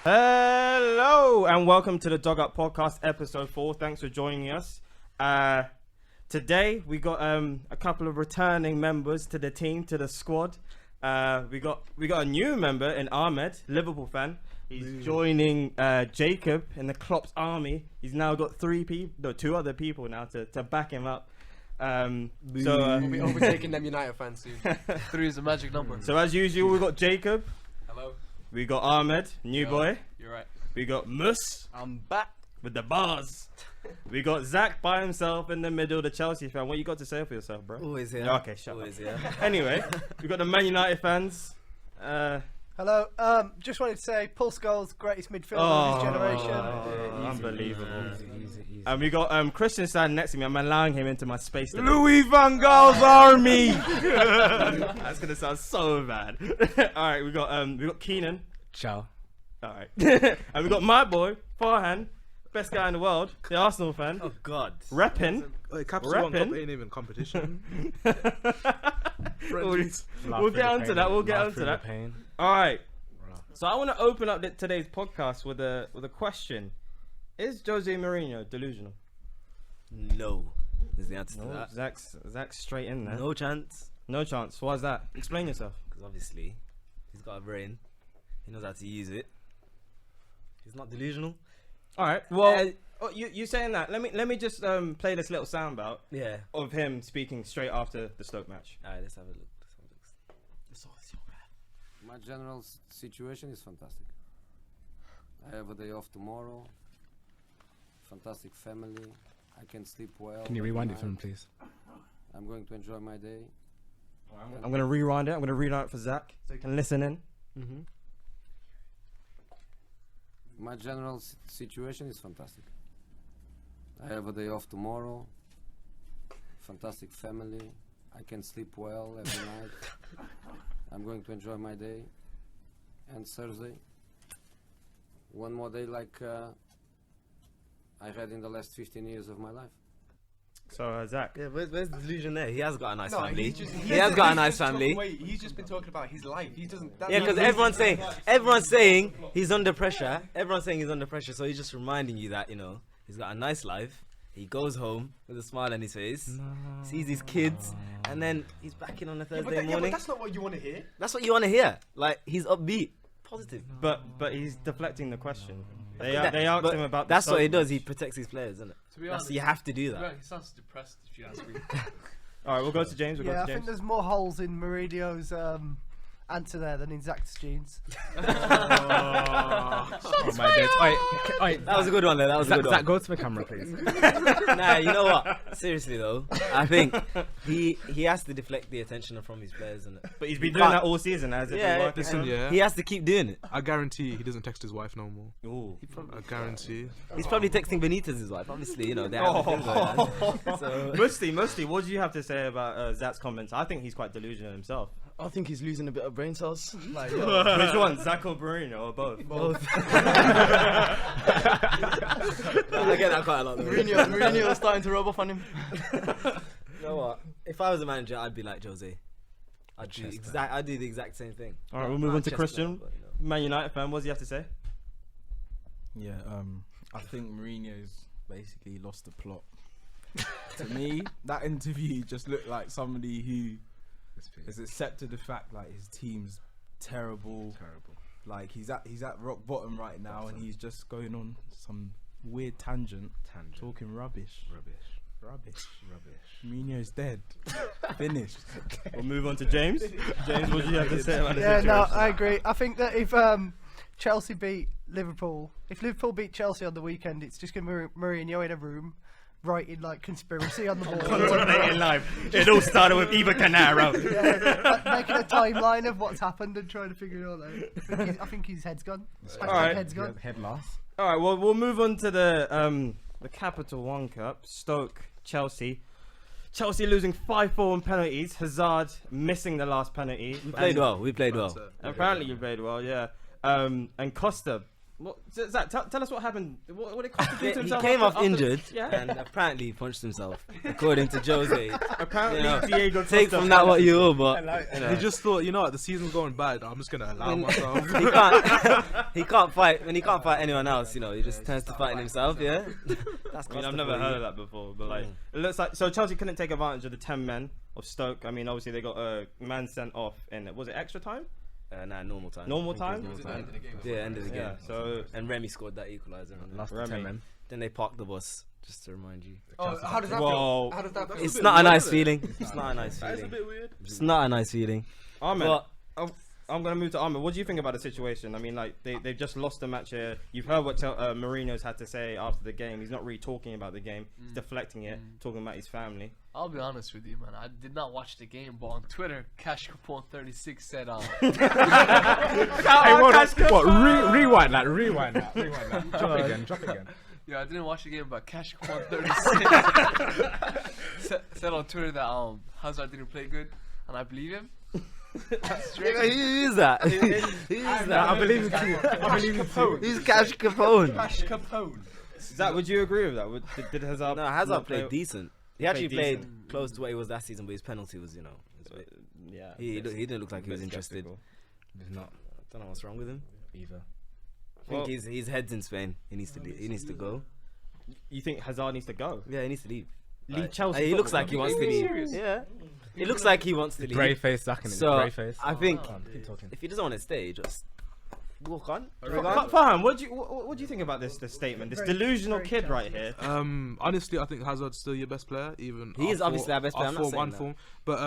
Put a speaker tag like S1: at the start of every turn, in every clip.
S1: Hello and welcome to the Dog Up Podcast, episode 4. Thanks for joining us. Today we got a couple of returning members to the team, to the squad. We got a new member in Ahmed, Liverpool fan. He's joining Jacob in the Klopp's army. He's now got two other people now to back him up.
S2: We'll be overtaking them United fans soon.
S3: 3 is a magic number.
S1: So as usual, we got Jacob.
S2: Hello.
S1: We got Ahmed, new boy.
S2: You're right.
S1: We got Mus
S3: I'm back.
S1: with the bars. We got Zach by himself in the middle, the Chelsea fan. What you got to say for yourself, bro?
S4: Always here.
S1: Okay, shut
S4: Always
S1: up.
S4: here.
S1: Anyway, we got the Man United fans.
S5: Hello. Just wanted to say, Paul Scholes, greatest midfielder of his generation.
S1: Unbelievable.
S4: Easy.
S1: And we got Christian standing next to me. I'm allowing him into my space today.
S6: Louis van Gaal's army.
S1: That's gonna sound so bad. All right, we got Keenan.
S4: Ciao.
S1: All right, and we got my boy Farhan, best guy in the world, the Arsenal fan,
S4: Oh God.
S1: repping.
S6: Capital One Cup
S1: Reppin'.
S6: ain't even competition.
S1: We'll get onto that. We'll get onto that. All right. So I want to open up today's podcast with a question. Is Jose Mourinho delusional?
S4: No. Is the answer to
S1: No,
S4: that.
S1: Zach's straight in there.
S4: No chance.
S1: No chance. Why's that? Explain yourself.
S4: Because obviously, he's got a brain. He knows how to use it. He's not delusional.
S1: All right. Well, you saying that? Let me just play this little soundbite
S4: Yeah.
S1: of him speaking straight after the Stoke match.
S4: Alright, let's have a look.
S3: My general situation is fantastic. I have a day off tomorrow. Fantastic family. I can sleep well.
S7: Can you rewind it for me, please?
S3: I'm going to enjoy my day.
S1: I'm gonna rewind it. I'm gonna rewind it for Zach so he can listen in.
S4: Mm-hmm.
S3: My general situation is fantastic. I have a day off tomorrow. Fantastic family. I can sleep well every night. I'm going to enjoy my day. And Thursday, one more day like I had in the last 15 years of my life.
S1: So Zach,
S4: Yeah, where's the delusion there? He has got a nice
S2: No,
S4: family.
S2: he's just-
S4: He has got a nice family.
S2: Wait, he's just been talking about his life. He doesn't. That's
S4: Yeah,
S2: not
S4: because
S2: his-
S4: everyone's saying he's under pressure. Everyone's saying he's under pressure, so he's just reminding you that he's got a nice life. He goes home with a smile on his face, sees his kids, and then he's back in on a Thursday
S2: but
S4: morning.
S2: that's not what you want to hear.
S4: That's what you want to hear. Like, he's upbeat, positive.
S1: but he's deflecting the question. They
S4: That-
S1: asked
S4: but
S1: him about.
S4: That's
S1: the
S4: what he
S1: Stoke
S4: does. He
S1: match.
S4: protects his players, isn't it?
S3: To be
S4: That's,
S3: honest,
S4: you have to do that.
S3: he sounds depressed if you ask me.
S1: All right, we'll go to James.
S5: Yeah, I think there's more holes in Mourinho's answer there than in Zach's jeans.
S7: Oh my days. Oi,
S4: That was a good one, there. That was a
S7: Zach,
S4: good one.
S7: Zach, go to the camera, please.
S4: Nah, you know what? Seriously though, I think he has to deflect the attention from his players, isn't it?
S1: But he's been doing that all season, has it?
S4: Yeah,
S1: been working?
S6: Listen, yeah.
S4: He has to keep doing it.
S6: I guarantee he doesn't text his wife no more.
S1: Ooh.
S6: I guarantee.
S4: He's probably texting Benitez's wife. Obviously, they have a thing going on. So,
S1: Musty, what do you have to say about Zach's comments? I think he's quite delusional himself.
S8: I think he's losing a bit of brain cells. Like,
S1: Which one, Zach or Mourinho, or both?
S4: I get that quite a lot. Though.
S8: Mourinho is starting to rub off on him.
S4: You know what? If I was a manager, I'd be like Jose. I'd do the exact same thing.
S1: All right, we'll move on to
S4: Chestnut,
S1: Christian,
S4: but,
S1: Man United fan. What does he have to say?
S8: Yeah, I think Mourinho's basically lost the plot. To me, that interview just looked like somebody who has accepted the fact like his team's terrible. Like he's at rock bottom right now, and he's just going on some weird tangent. Talking rubbish. Mourinho's dead. Finished.
S1: We'll move on to James. James, what do you have to say about the
S5: Yeah,
S1: situation?
S5: no, I agree. I think that if Chelsea beat Liverpool, if Liverpool beat Chelsea on the weekend, it's just going to be Mourinho in a room writing like conspiracy on the wall.
S1: Contemplating life. It all started with Eva Canaro.
S5: Yeah, making a timeline of what's happened and trying to figure it all out. I think his head's gone.
S1: Alright.
S5: Head's gone.
S8: Head last.
S1: All right, well, we'll move on to the Capital One Cup. Stoke, Chelsea. Chelsea losing 5-4 on penalties. Hazard missing the last penalty.
S4: We played well.
S1: Apparently you played well, yeah. And Costa Zach, tell us what happened. What did Costa do to
S4: He
S1: himself?
S4: came off
S1: after-
S4: injured
S1: Yeah.
S4: and apparently he punched himself, according to Jose.
S1: Apparently,
S4: You know,
S1: Diego
S4: Take
S1: Costa
S4: from that what you will, but you know,
S6: He just thought, you know what, the season's going bad. I'm just gonna allow
S4: when-
S6: myself.
S4: he can't fight when he can't fight anyone else. You know, he just turns to fighting himself. Yeah, that's
S1: I mean,
S4: Costa
S1: I've never
S4: for
S1: heard
S4: you.
S1: of that before, but like, it looks like so Chelsea couldn't take advantage of the 10 men of Stoke. I mean, obviously they got a man sent off in was it extra time?
S4: Nah, normal time.
S1: Normal
S4: I think it
S1: time?
S4: was
S2: Was it the
S4: normal
S2: end of the game?
S4: Yeah, end of the game.
S1: Yeah. So
S4: And Remy scored that equaliser. and
S7: Last
S1: Remy.
S7: 10 men.
S4: Then they parked the bus, just to remind you.
S2: Oh, how does that
S1: Whoa.
S2: feel? How does that feel?
S4: It's
S6: bit
S4: not a
S6: weird,
S4: nice
S6: isn't it?
S4: feeling. It's not a nice
S6: That is a
S4: feeling.
S6: bit weird.
S4: It's not a nice feeling.
S1: Ahmed,
S4: But
S1: I'm gonna move to Ahmed. What do you think about the situation? I mean, like they've just lost the match here. You've heard what Mourinho's had to say after the game. He's not really talking about the game. He's deflecting it, talking about his family.
S9: I'll be honest with you, man. I did not watch the game, but on Twitter, Cash Capone 36 said,
S7: Hey, what? Rewind that. Rewind that. Drop it again.
S9: yeah, I didn't watch the game, but Cash Capone 36 said on Twitter that Hazard didn't play good, and I believe him.
S4: who is that? Who is that?
S7: I believe it too. I believe it too.
S4: Who's Cash Capone?
S2: Cash Capone.
S1: Zach, would you agree with that? Did Hazard?
S4: No, Hazard
S1: not
S4: played
S1: play-
S4: decent. He actually played
S1: decent.
S4: close to what he was last season, but his penalty was,
S1: Yeah.
S4: he didn't look like he was
S1: bit
S4: interested.
S1: skeptical.
S7: He's not
S4: I don't know what's wrong with him.
S7: either.
S4: I think his head's in Spain. He needs to he needs to go.
S1: You think Hazard needs to go?
S4: Yeah, he needs to leave.
S1: Leave
S4: Like,
S1: Chelsea
S4: He looks
S1: football
S4: like he
S1: club?
S4: wants to leave.
S2: serious?
S4: Yeah, it looks like he wants to leave.
S7: Grey face, Zach, in it.
S4: So
S7: Grey face.
S4: I think
S7: Keep talking.
S4: if he doesn't want to stay, just walk on.
S1: Faham, what do you think about this statement? This
S5: Very-
S1: delusional
S5: very
S1: kid
S5: Chelsea.
S1: right here.
S6: Honestly, I think Hazard's still your best player. Even
S4: He is obviously our best player, I'm not saying that.
S6: form. But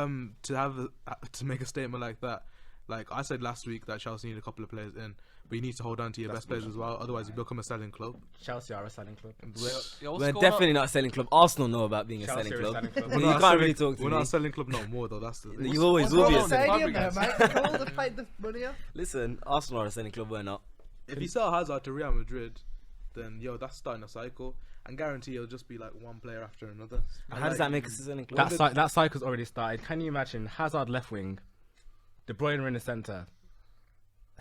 S6: to make a statement like that, like I said last week, that Chelsea need a couple of players in, but you need to hold on to your best players as well. Otherwise, you become a selling club.
S7: Chelsea are a selling club.
S9: Yo, what's
S4: We're
S9: going
S4: definitely not a selling club. Arsenal know about being a
S7: Chelsea
S4: selling
S7: are a
S4: club.
S7: selling club.
S4: You
S6: We're not a
S4: can't really
S6: selling-
S4: talk to
S6: We're
S4: me.
S6: not a selling club no more, though. That's the thing.
S4: You always
S5: What's
S4: will
S5: wrong
S4: be a
S5: with the
S4: selling
S5: stadium
S4: club.
S5: there, mate? They all paid the money up.
S4: Listen, Arsenal are a selling club. We're not.
S6: If you sell Hazard to Real Madrid, then that's starting a cycle, and guarantee it'll just be like one player after another.
S4: How does that make us a selling club?
S7: That cycle's already started. Can you imagine Hazard left wing, De Bruyne in the centre,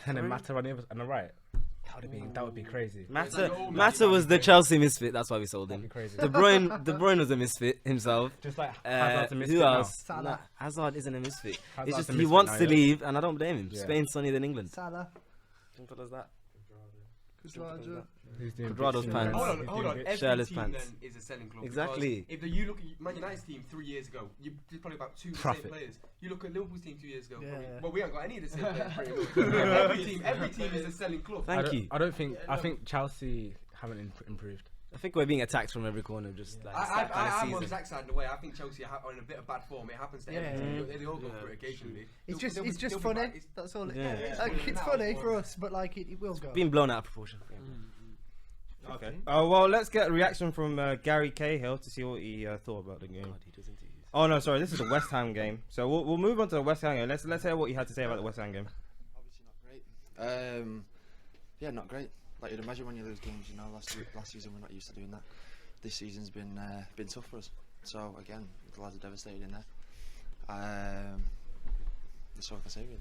S7: and then Mata on the right? That would be crazy.
S4: Mata was the Chelsea misfit. That's why we sold
S7: That'd be
S4: him.
S7: crazy.
S4: De Bruyne was a misfit himself.
S7: Just like Hazard's a misfit
S4: Who
S7: now.
S4: else?
S5: Salah.
S4: Nah, Hazard isn't a misfit.
S7: Hazard's
S4: It's just
S7: a
S4: he
S7: misfit
S4: wants
S7: now,
S4: to
S7: yeah.
S4: leave, and I don't blame him.
S7: Yeah.
S4: Spain's sunnier than England.
S5: Salah.
S4: Simple as that.
S7: Who's doing
S4: Quadrado's
S7: bits
S4: pants.
S7: in
S2: Hold
S7: the-
S2: on, hold on. Every
S4: Shirtless
S2: team
S4: pants.
S2: then is a selling club.
S4: Exactly.
S2: Because if you look at Man United's team 3 years ago, you did probably about two of the
S7: Profit.
S2: same players. You look at Liverpool's team 2 years ago.
S5: Yeah,
S2: probably,
S5: yeah.
S2: well, we haven't got any of the same players. Pretty much. every team is a selling club.
S4: Thank you.
S7: I don't think. I think Chelsea haven't improved.
S4: I think we're being attacked from every corner, just like that kind
S2: I'm
S4: of
S2: on
S4: season.
S2: Zach's side in a way. I think Chelsea are in a bit of bad form. It happens to
S5: Yeah.
S2: every team. They all go through it occasionally.
S5: It's
S2: They'll
S5: just
S2: be
S5: funny.
S2: back.
S5: That's all.
S4: Yeah.
S5: Like, it's funny for us, but like it will go.
S4: Being blown out of proportion.
S1: Okay. Well, let's get a reaction from Gary Cahill to see what he thought about the game.
S4: God, he doesn't do this.
S1: Oh no, sorry, this is the West Ham game. So we'll move on to the West Ham game. Let's hear what he had to say about the West Ham game.
S10: Obviously not great. Yeah, not great. Like you'd imagine when you lose games, last season we're not used to doing that. This season's been tough for us. So again, the lads are devastated in there. That's all I can say really.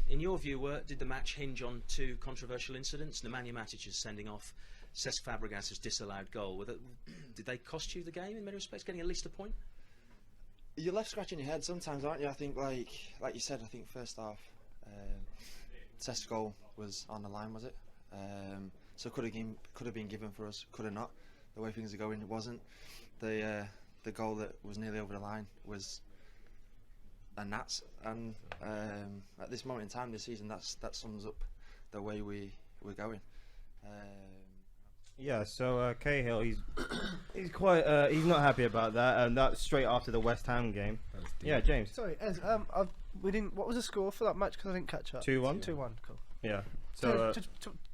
S11: In your view, did the match hinge on two controversial incidents? Nemanja Matic's sending off, Cesc Fabregas's disallowed goal. Did they cost you the game in many respects, getting at least a point?
S10: You're left scratching your head sometimes, aren't you? I think like you said, I think first half, Cesc goal was on the line, was it? So could have been given for us, could have not. The way things are going, it wasn't. The goal that was nearly over the line was a Nats, and at this moment in time this season, that sums up the way we're going.
S1: Yeah, so Cahill, he's he's not happy about that, and that's straight after the West Ham game. Yeah, James.
S5: Sorry, Ez, we didn't. What was the score for that match? Because I didn't catch up.
S1: 2-1.
S5: 2-1. Cool.
S1: Yeah. So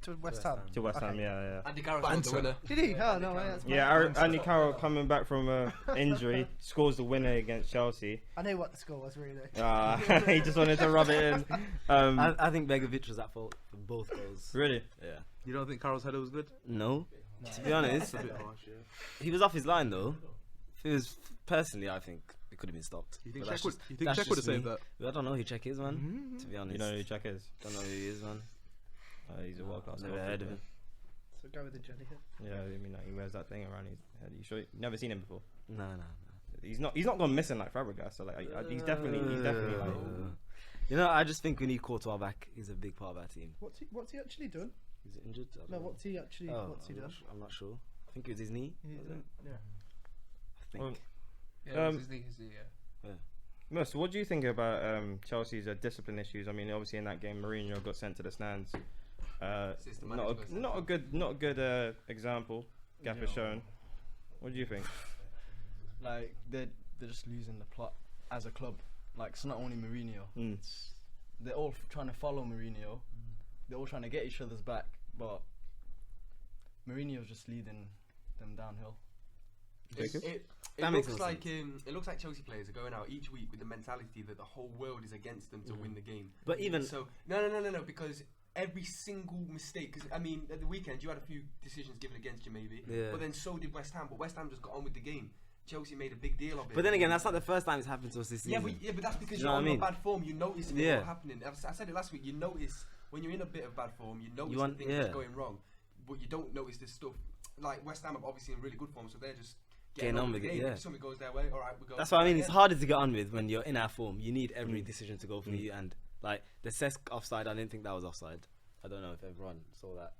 S5: To West Ham.
S1: to West Ham,
S5: Okay.
S1: yeah.
S2: Andy Carroll scored the winner.
S5: Did he? Oh no, that's
S1: Yeah, Andy Carroll coming back from injury scores the winner against Chelsea.
S5: I knew what the score was really.
S1: He just wanted to rub it in.
S4: I think Begovic was at fault for both goals.
S1: Really?
S4: Yeah.
S6: You don't think Carroll's header was good?
S4: No. To be honest,
S6: It's a bit harsh, yeah.
S4: he was off his line though. If it was personally, I think it could have been stopped.
S6: You think
S4: But that's
S6: Czech would,
S4: just-
S6: you think
S4: that's
S6: Czech would have
S4: just
S6: saved
S4: me.
S6: that?
S4: I don't know who Czech is, man. To be honest,
S1: You know who Jack is?
S4: don't know who he is, man.
S1: He's a world class.
S4: Never heard of him.
S5: Go with the jelly head.
S1: Yeah, I mean, like, he wears that thing around his head. You sure? Never seen him before.
S4: No.
S1: He's not gone missing like Fabregas. So like, he's definitely like.
S4: You know, I just think we need Courtois back. He's a big part of our team.
S5: What's he actually done?
S4: He's injured. I don't
S5: No,
S4: know.
S5: what's he actually? What's he done?
S4: I'm not sure. I think it was his knee. wasn't it?
S5: Yeah.
S4: I think.
S1: Well,
S9: Yeah, his knee, yeah.
S1: Mus, what do you think about Chelsea's discipline issues? I mean, obviously in that game, Mourinho got sent to the stands. Not a good example. Gaffer shown. What do you think?
S12: Like they're just losing the plot as a club. Like it's not only Mourinho. They're all trying to follow Mourinho. They're all trying to get each other's back, but Mourinho's just leading them downhill.
S2: It looks like Chelsea players are going out each week with the mentality that the whole world is against them to win the game.
S4: But even
S2: so, no, because every single mistake. Because I mean, at the weekend you had a few decisions given against you, maybe.
S4: Yeah.
S2: But then so did West Ham. But West Ham just got on with the game. Chelsea made a big deal of it.
S4: But then again, that's not the first time it's happened to us this season.
S2: Yeah, but that's because
S4: you
S2: you're
S4: know
S2: on
S4: what I mean?
S2: bad form. You notice it all happening. I said it last week. You notice when you're in a bit of bad form. You notice the things that's going wrong, but you don't notice this stuff. Like West Ham are obviously in really good form, so they're just getting on with it. Yeah. If something goes their way, all right, we go.
S4: That's what I mean. It's harder to get on with when you're in our form. You need every decision to go for you, and like the Cesc offside, I didn't think that was offside. I don't know if everyone saw that.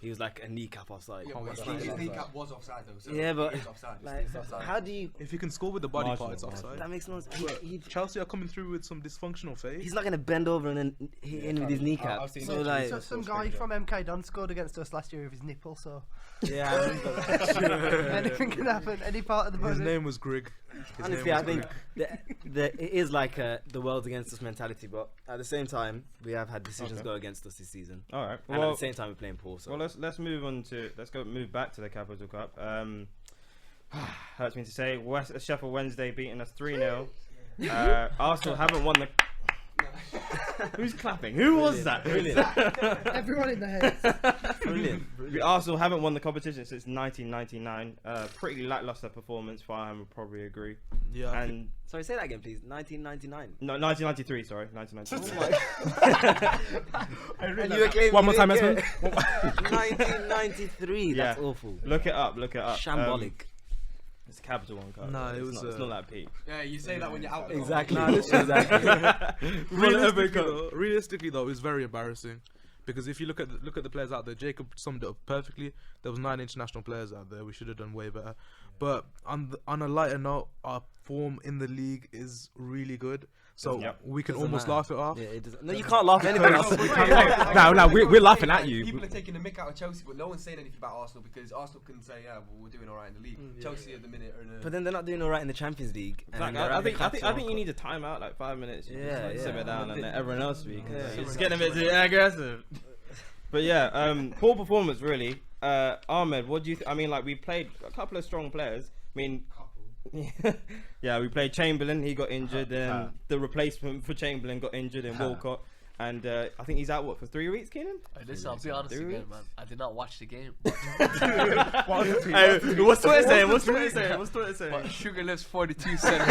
S4: He was like a kneecap offside.
S2: Yeah, his kneecap was offside though. So
S4: yeah, but
S2: it's offside.
S4: like, how do you?
S6: If you can score with the body part, it's offside.
S4: That makes no sense.
S6: Chelsea are coming through with some dysfunctional phase.
S4: He's not gonna bend over and then hit in with his kneecap.
S5: So like, some guy from MK Don scored against us last year with his nipple. So
S4: yeah, I remember that.
S5: Anything can happen. Any part of the body.
S6: His name was Greg.
S4: Honestly, I think it is like the world's against us mentality, but at the same time, we have had decisions go against us this season.
S1: All right.
S4: And at the same time, we're playing poor. So.
S1: Well, let's move back to the Capital Cup. Hurts me to say, Sheffield Wednesday beating us 3-0. Arsenal haven't won the. Who's clapping? Who was that?
S4: Brilliant.
S5: Everyone in the head.
S4: Brilliant.
S1: Arsenal haven't won the competition since 1999. Pretty lackluster performance. Farham would probably agree.
S6: Yeah.
S1: And
S4: sorry, say that again, please. 1999.
S1: No, 1993. Sorry, 1993.
S4: And you were claiming
S7: one more time, Esmond.
S4: 1993. That's awful.
S1: Look it up.
S4: Shambolic.
S1: It's a Capital One card.
S6: No,
S1: it's not that peak.
S2: Yeah, you say that when you're out.
S4: Exactly.
S6: Realistically, though, it's very embarrassing because if you look at the players out there, Jacob summed it up perfectly. There was 9 international players out there. We should have done way better. But on a lighter note, our form in the league is really good. So we can almost laugh it off.
S4: Yeah, no, you can't laugh at anything else.
S7: No, we're laughing at you.
S2: People are taking the mick out of Chelsea, but no one's saying anything about Arsenal because Arsenal can say, yeah, well, we're doing all right in the league. Chelsea at the minute are in a...
S4: But then they're not doing all right in the Champions League.
S1: Like, I think you need a timeout, like 5 minutes. Simmer down and let everyone else speak. It's getting a bit too aggressive. But yeah, poor performance really. Ahmed, what do you? I mean, like we played a couple of strong players. I mean, yeah, we played Chamberlain. He got injured, and the replacement for Chamberlain got injured in Walcott. And I think he's out for 3 weeks, Keenan.
S9: Listen, I'll be honest again, man. I did not watch the game.
S1: What's Twitter saying? What's Twitter saying?
S9: But Sugar Lips 42 said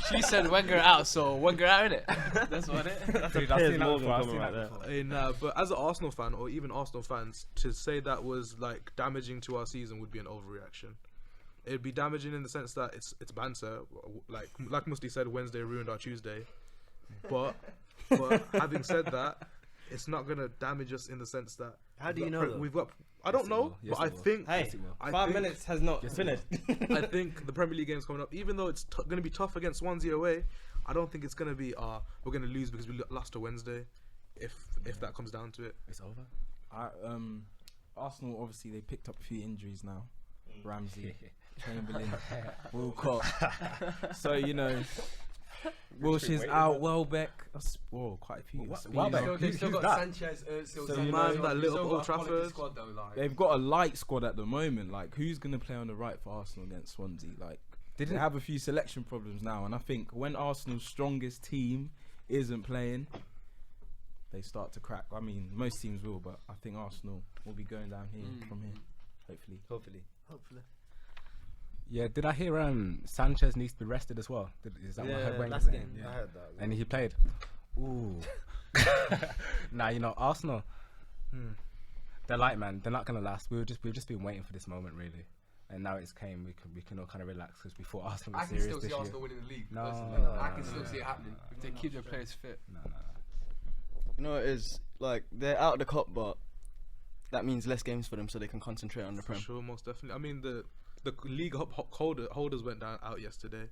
S9: she said Wenger out, so Wenger out innit? That's what it.
S1: That's a Piers Morgan comment right there.
S6: But as an Arsenal fan, or even Arsenal fans, to say that was like damaging to our season would be an overreaction. It'd be damaging in the sense that it's banter. Like Musti said, Wednesday ruined our Tuesday. But having said that, it's not gonna damage us in the sense that
S4: how do you know
S6: we've got. I don't know, but I think
S1: 5 minutes has not finished.
S6: I think the Premier League game's coming up. Even though it's gonna be tough against Swansea away, I don't think it's gonna be we're gonna lose because we lost to Wednesday. If that comes down to it,
S7: it's over.
S8: Arsenal obviously they picked up a few injuries now. Ramsey, Chamberlain, Walcott. So you know. Wilshire's out, Welbeck. Quite a few.
S2: Welbeck. They've still got Sanchez,
S6: that little Old Trafford.
S8: They've got a light squad at the moment. Like, who's going to play on the right for Arsenal against Swansea? Like, they have a few selection problems now. And I think when Arsenal's strongest team isn't playing, they start to crack. I mean, most teams will, but I think Arsenal will be going down here from here. Hopefully.
S7: Yeah, did I hear Sanchez needs to be rested as well? Is that what I heard?
S4: Last game. I heard that.
S7: And he played. Ooh. Nah, you know, Arsenal. they're light, man. They're not gonna last. We've just been waiting for this moment, really. And now it's came. We can all kind of relax because we thought Arsenal was serious this year.
S2: I can still see Arsenal winning the league.
S7: No,
S2: I can still see it happening
S9: if they keep their players fit.
S7: No.
S12: You know, it is like they're out of the cup, but that means less games for them, so they can concentrate on the Prem.
S6: Sure, most definitely. I mean, the league holders went out yesterday,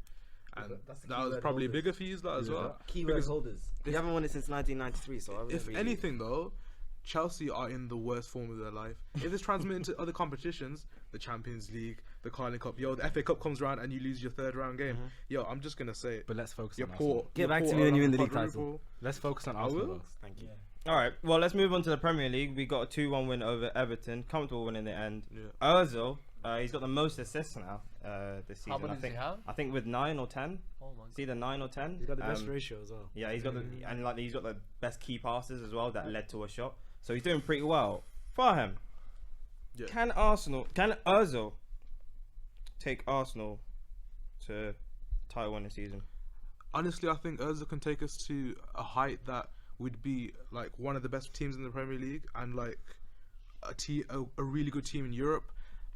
S6: and that was probably bigger for you as well.
S4: Keyword holders. You haven't won it since 1993, so
S6: if anything though, Chelsea are in the worst form of their life. If it's transmitted to other competitions, the Champions League, the Carling Cup, the FA Cup comes around and you lose your third round game. I'm just gonna say it.
S7: But let's focus on
S6: poor.
S7: Arsenal.
S4: Get back to me when you win the league title.
S7: Let's focus on Arsenal.
S4: Thank you.
S1: All right, well, let's move on to the Premier League. We got a 2-1 win over Everton. Comfortable win in the end. Ozil, he's got the most assists now this season.
S9: How many does he have?
S1: I think with 9 or 10.
S9: Oh my God.
S1: It's either 9 or 10.
S4: He's got the best ratio as well.
S1: Yeah, he's got he's got the best key passes as well that led to a shot. So he's doing pretty well. Farham, can Ozil take Arsenal to title winning season?
S6: Honestly, I think Ozil can take us to a height that would be like one of the best teams in the Premier League and like a really good team in Europe.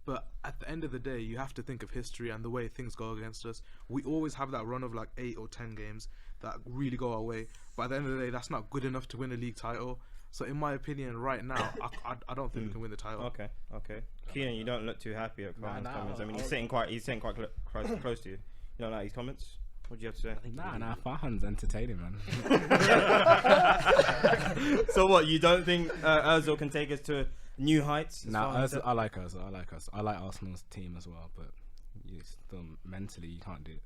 S6: But at the end of the day, you have to think of history and the way things go against us. We always have that run of like 8 or 10 games that really go our way. But at the end of the day, that's not good enough to win a league title. So in my opinion, right now, I don't think we can win the title.
S1: Okay. Keenan, you don't look too happy at Farham's comments. I mean, he's sitting quite close to you. You don't like his comments? What do you have to say?
S7: Nah, Farhan's entertaining, man.
S1: So what? You don't think Ozil can take us to new heights?
S7: I like Ozil. I like Arsenal's team as well, but still mentally you can't do it.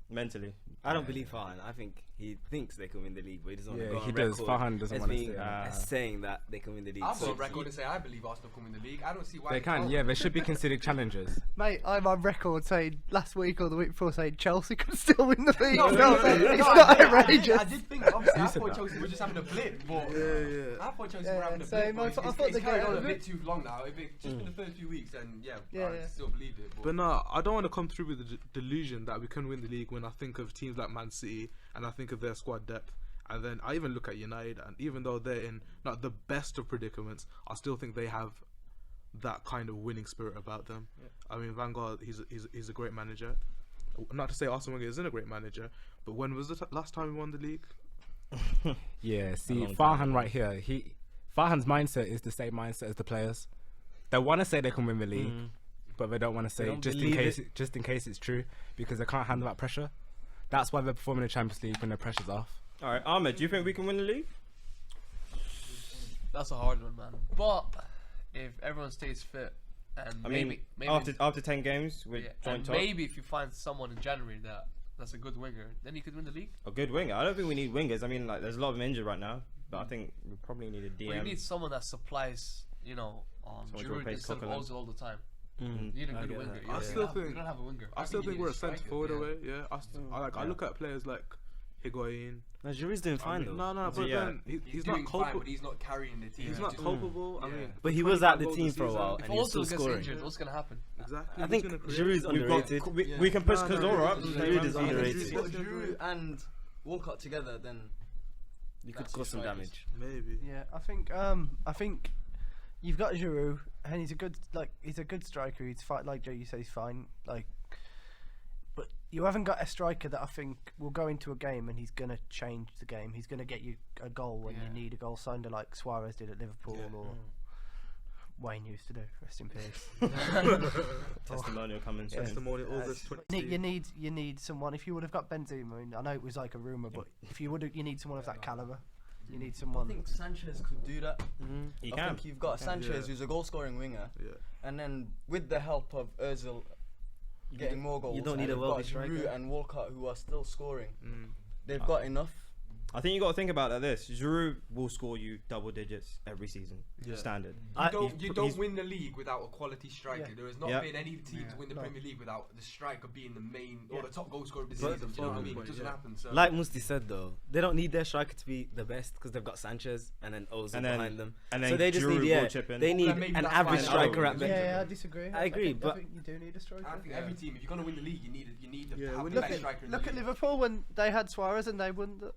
S1: Mentally,
S4: I don't believe Farhan. I think he thinks they can win the league, but he doesn't want to go on
S7: he
S4: record
S7: does. Farhan doesn't want to
S4: as saying that they can win the league.
S2: I'll go on record and say I believe Arsenal can win the league. I don't see why
S7: they can. Yeah, they should be considered challengers.
S5: Mate, I'm on record saying last week or the week before saying Chelsea could still win the league. It's not outrageous.
S2: I did think, obviously, I thought Chelsea were just having a blip, but I thought Chelsea were having a blip. I thought they carried on a bit too long now. If it just been the first few weeks, then I still believed it.
S6: But no, I don't want to come through with the delusion that we can win the league when I think of teams like Man City and I think of their squad depth. And then I even look at United, and even though they're in not the best of predicaments, I still think they have that kind of winning spirit about them. I mean, Van Gaal, he's a great manager. Not to say Arsene Wenger isn't a great manager, but when was the last time we won the league?
S7: Yeah, see, Farhan right here, Farhan's mindset is the same mindset as the players. They want to say they can win the league, but they don't want to say it just in case it's true, because they can't handle that pressure. That's why they're performing in the Champions League when the pressure's off.
S1: All right, Ahmed, do you think we can win the league?
S9: That's a hard one, man. But if everyone stays fit, and maybe
S1: after 10 games with joint top,
S9: maybe if you find someone in January that's a good winger, then you could win the league.
S1: A good winger? I don't think we need wingers. I mean, like, there's a lot of them injured right now, but I think we probably need a DM.
S9: Well, you need someone that supplies, Gerrard instead of Ozil all the time. You need a good winger.
S6: I still think
S9: you don't have a winger.
S6: I still think we're a centre forward away. Yeah, I look at players like Higuain.
S4: No, Giroud's doing fine though.
S6: No, but then he's not culpable.
S2: But he's not carrying the team.
S6: He's not culpable. I mean,
S4: but he was at the team for a while, and he's still scoring.
S9: Injured, what's gonna happen?
S6: Exactly.
S4: I think Giroud's underrated.
S1: We can push Cazorla up.
S4: Giroud is underrated.
S12: If you put Giroud and Walcott together, then
S4: you could cause some damage.
S6: Maybe.
S5: Yeah, I think you've got Giroud, and he's a good striker. He's fine, like Joe, you say, he's fine. But you haven't got a striker that I think will go into a game and he's gonna change the game. He's gonna get you a goal when you need a goal, kind of like Suarez did at Liverpool or Wayne used to do. Rest in peace.
S1: Testimonial coming soon.
S6: Testimonial August 20.
S5: You need someone. If you would have got Benzema, I mean, I know it was like a rumor, but if you would, you need someone of that caliber. You need someone.
S12: I think Sanchez could do that.
S1: I
S12: think you've got Sanchez, who's a goal-scoring winger, and then with the help of Ozil getting more goals,
S4: you don't need a wealthy striker.
S12: Giroud and Walcott, who are still scoring. They've got enough.
S1: I think you got to think about it like this. Giroud will score you double digits every season. Standard.
S2: You don't win the league without a quality striker. There has not been any team to win the Premier League without the striker being the main or the top goal scorer of the season. Do you know what I mean? It doesn't happen. So.
S4: Like Musti said though, they don't need their striker to be the best because they've got Sanchez and then Ozil behind them.
S1: And then
S4: so they just
S1: need
S4: they need an average striker at best.
S5: Yeah, I disagree.
S4: I agree, but
S5: I think you do need a striker.
S2: I think every team, if you're going to win the league, you need the best striker.
S5: Look at Liverpool when they had Suarez and they won the.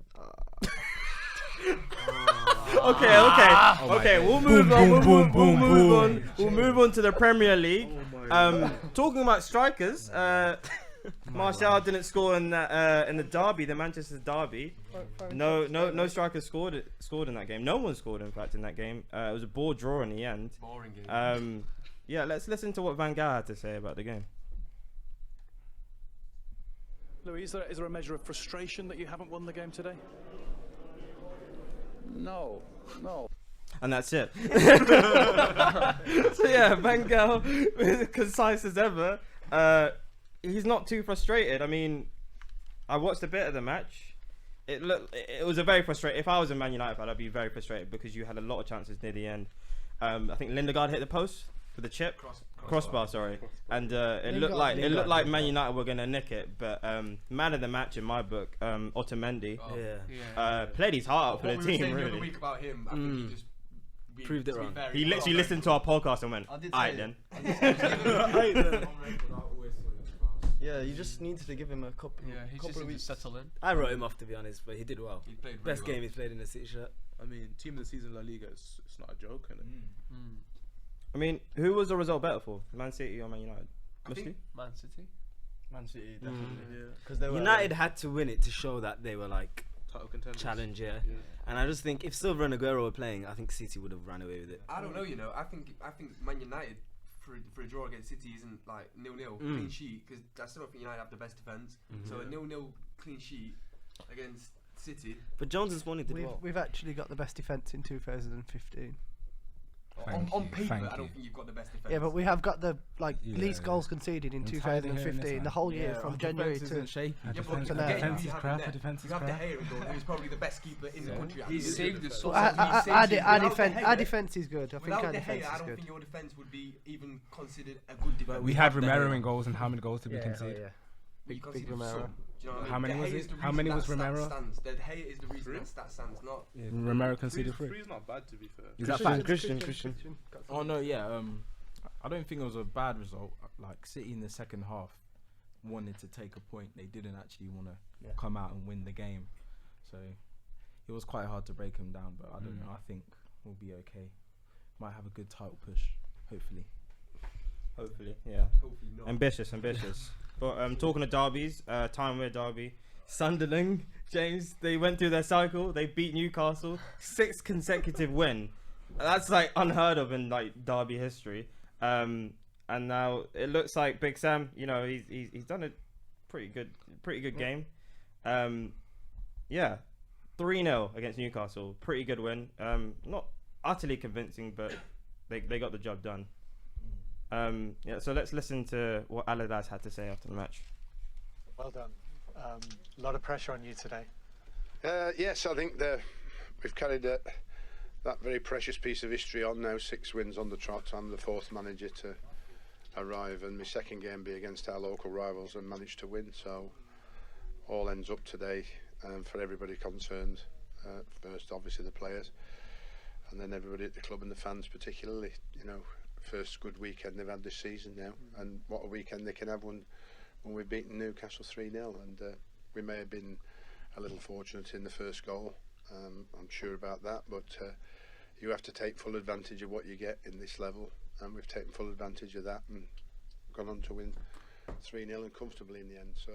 S1: Okay. We'll move on. We'll move on to the Premier League. Talking about strikers, Martial didn't score in the derby, the Manchester derby. No striker scored in that game. No one scored, in fact, in that game. It was a ball draw in the end.
S2: Boring game.
S1: Yeah, let's listen to what Van Gaal had to say about the game.
S13: Louis, is there a measure of frustration that you haven't won the game today?
S14: No.
S1: And that's it. So yeah, Van Gaal, concise as ever. He's not too frustrated. I mean, I watched a bit of the match. It was a very frustrating. If I was a Man United fan, I'd be very frustrated because you had a lot of chances near the end. I think Lindegaard hit the post for the chip, crossbar, sorry, and it looked like Man United were gonna nick it. But man of the match in my book, Otamendi, played his heart out for the team.
S2: Saying
S1: really.
S2: the other week about him, I think he just
S4: proved it wrong.
S1: He literally listened to our podcast and went, "Alright then."
S12: Yeah, you just needed to give him a couple.
S9: Yeah, he just needs to settle in.
S4: I wrote him off, to be honest, but he did well.
S2: He played really
S4: Best
S2: well.
S4: game he's played in the City shirt.
S6: I mean, team of the season La Liga, it's not a joke, is it?
S1: I mean, who was the result better for, Man City or Man United?
S2: I think
S9: Man City.
S12: Man City, definitely.
S6: Yeah.
S12: They were
S4: United had to win it to show that they were like
S6: Title contenders.
S4: challenge, And I just think if Silva and Aguero were playing, I think City would have ran away with it.
S2: I don't know, I think Man United for a draw against City isn't like 0-0 clean sheet, because I still don't think United have the best defence. So a 0-0 clean sheet against City.
S4: But Jones this morning did well.
S5: We've actually got the best defence in 2015.
S2: On paper, I don't think you've got the best defence.
S5: Yeah, but we have got the least goals conceded in 2015. The whole year from January to
S2: Defence is crap. You have De Gea in goal, who's probably the best keeper in the country.
S9: He saved us.
S5: Our defence is good. I think
S2: Without
S5: our
S2: De
S5: defence
S2: Gea, I
S5: is
S2: don't
S5: good.
S2: think your defence would be even considered a good defence.
S7: We had Romero in goals, and how many goals did we concede?
S5: Big Romero.
S2: Do you know what I mean?
S7: How many
S2: De
S7: was
S2: Gea
S7: it?
S2: is the
S7: How many
S2: reason
S7: was
S2: that stat
S7: Romero?
S2: stands. De Gea is the reason that stat stands, not.
S7: Romero conceded three.
S6: Three's not bad, to be fair.
S7: Is that fact?
S1: Christian.
S8: Oh no, yeah. I don't think it was a bad result. Like City in the second half wanted to take a point. They didn't actually want to come out and win the game. So it was quite hard to break him down. But I don't know. I think we'll be okay. Might have a good title push, hopefully.
S1: Hopefully, yeah.
S2: Hopefully not.
S1: Ambitious. But talking of derbies, Tyne-Wear derby, Sunderland, James, they went through their cycle. They beat Newcastle, 6th consecutive win. That's like unheard of in like derby history. And now it looks like Big Sam, he's done a pretty good game. 3-0 against Newcastle, pretty good win. Not utterly convincing, but they got the job done. So let's listen to what Allardyce had to say after the match.
S15: Well done. A lot of pressure on you today.
S16: Yes, I think we've carried that very precious piece of history on now. 6 wins on the trot. I'm the 4th manager to arrive, and my second game be against our local rivals and managed to win. So all ends up today for everybody concerned. First, obviously, the players, and then everybody at the club and the fans particularly. First good weekend they've had this season now, and what a weekend they can have when we've beaten Newcastle 3-0. And we may have been a little fortunate in the first goal. I'm sure about that, but you have to take full advantage of what you get in this level, and we've taken full advantage of that and gone on to win 3-0 and comfortably in the end. So,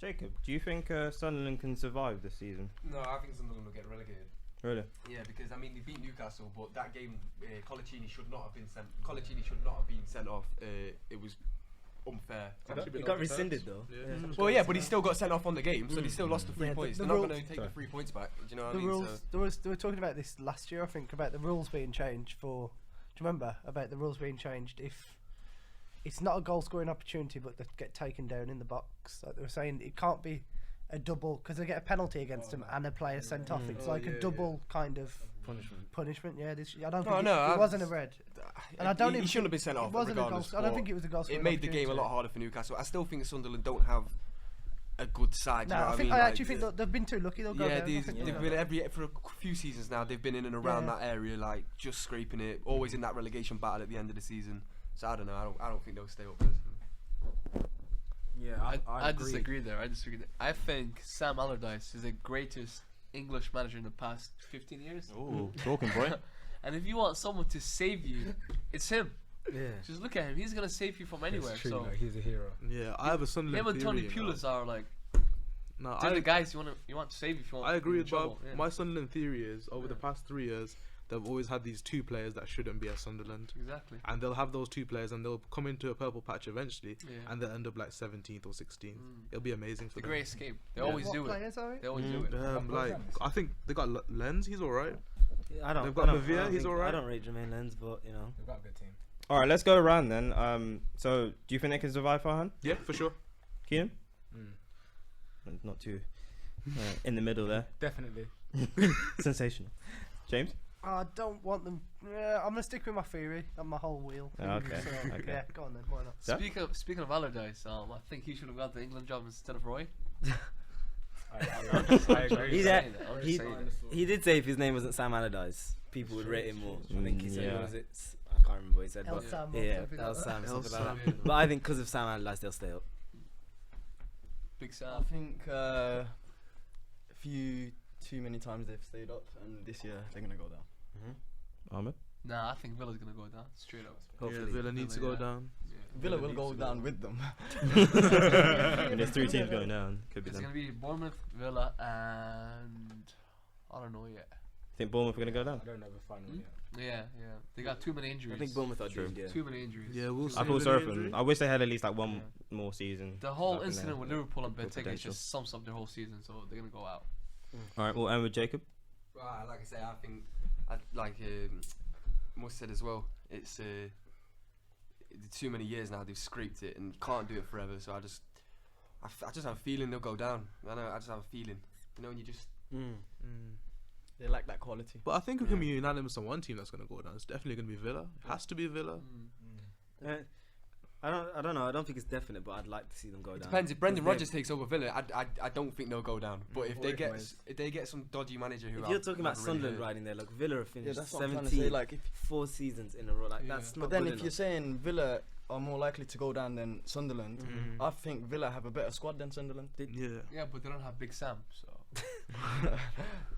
S1: Jacob, do you think Sunderland can survive this season?
S2: No, I think Sunderland will get relegated.
S1: Really?
S2: Yeah, because they beat Newcastle, but that game, Colaccini should not have been sent off. It was unfair.
S4: He got rescinded though.
S2: Yeah. Well, yeah, but he still got sent off on the game, so they still lost the 3 points. They're not going to take the 3 points back. Do you know what I mean?
S5: They were talking about this last year, I think, about the rules being changed for. Do you remember about the rules being changed if it's not a goal scoring opportunity, but they get taken down in the box? Like they were saying, it can't be a double because they get a penalty against them and a player sent off. It's like a double kind of punishment. Yeah, I don't think it wasn't a red. And I don't.
S2: He shouldn't have been sent off.
S5: It wasn't a goal. I don't think it was a goal.
S2: It made the game a lot harder for Newcastle. I still think Sunderland don't have a good side.
S5: No,
S2: you know
S5: I think
S2: what
S5: I actually think they've been too lucky. They'll go down.
S2: They've been for a few seasons now. They've been in and around that area, like just scraping it. Always in that relegation battle at the end of the season. So I don't know. I don't think they'll stay up.
S8: Yeah, I
S9: disagree there. I think Sam Allardyce is the greatest English manager in the past 15 years.
S1: Ooh, talking boy.
S9: And if you want someone to save you, it's him.
S4: Yeah.
S9: Just look at him. He's gonna save you from anywhere.
S7: It's true,
S9: So
S7: like, he's a hero.
S6: Yeah, I have a Sunderland
S9: him and
S6: theory.
S9: Tony Pulis are like
S6: No,
S9: they're the guys you want to save if you want.
S6: I agree
S9: to
S6: with
S9: be in
S6: Bob.
S9: trouble. Yeah.
S6: My Sunderland theory is over the past 3 years, they've always had these two players that shouldn't be at Sunderland.
S9: Exactly.
S6: And they'll have those two players and they'll come into a purple patch eventually and they'll end up like 17th or 16th. It'll be amazing for
S9: The
S6: them.
S9: great escape. They always do it. They always do it.
S6: Like, I think they got Lenz, he's alright.
S4: I don't.
S6: They've got
S4: I don't
S6: Mavia, he's
S4: think-
S6: alright.
S4: I don't rate Jermaine Lenz, but you know.
S7: They've got a good team.
S1: All right, let's go around then. So do you think they can survive, Farhan?
S6: Yeah, for sure.
S1: Keenan? Not too in the middle there.
S7: Definitely.
S1: Sensational. James?
S5: I don't want them. Yeah, I'm gonna stick with my theory and my whole wheel.
S1: Okay,
S5: So,
S1: okay.
S5: Yeah, go on then. Why not?
S9: Speaking of Allardyce, I think he should have got the England job instead of Roy.
S7: I agree.
S4: He did say if his name wasn't Sam Allardyce, people would rate him more. I think he said,
S1: Yeah.
S4: what was it? I can't remember what he said,
S5: El
S4: but
S5: Sam or
S4: yeah,
S5: something
S4: El
S5: like that.
S4: Sam,
S6: El
S4: something like
S6: Sam.
S4: that. But I think because of Sam Allardyce, they'll stay up.
S9: Big
S12: I
S9: Sam.
S12: think a few too many times they've stayed up, and this year they're gonna go down.
S1: Ahmed?
S9: Nah, I think Villa's gonna go down straight up.
S4: Hopefully.
S6: Yeah, Villa needs to go down.
S12: Villa will go down with them.
S1: And there's 3 teams going down. Could be
S9: It's
S1: them.
S9: gonna be Bournemouth, Villa, and I don't know yet.
S1: Think Bournemouth are going to go down?
S7: I don't know the final yet.
S9: Yeah. They got too many injuries.
S4: I think Bournemouth are doomed, yeah.
S9: Too many injuries.
S6: Yeah, we'll see.
S1: I feel
S6: with
S1: sorry
S6: the
S1: for them.
S6: injury.
S1: I wish they had at least like one more season.
S9: The whole
S1: Like, in
S9: incident
S1: there.
S9: with Liverpool and
S1: Full
S9: Benteke
S1: potential.
S9: just sums up their whole season, so they're gonna go out.
S1: All right, we'll end with Jacob.
S2: Right, like I say, I think, Mus said as well, it's too many years now they've scraped it and can't do it forever. So I just have a feeling they'll go down. I just have a feeling, you know, when you just.
S12: They lack that quality.
S6: But I think we can be unanimous on one team that's going to go down. It's definitely going to be Villa. It has to be Villa.
S4: I don't know. I don't think it's definite, but I'd like to see them go down.
S2: Depends if Brendan Rodgers takes over Villa. I don't think they'll go down. But if they get some dodgy manager who
S4: If you're talking about Sunderland riding there, like Villa have finished
S12: that's what I'm trying to
S4: 17,
S12: say, like,
S4: 4 seasons in a row. Like that's not.
S12: But then
S4: good
S12: if you're
S4: enough.
S12: saying Villa are more likely to go down than Sunderland, I think Villa have a better squad than Sunderland.
S9: Yeah, but they don't have Big Sam, so.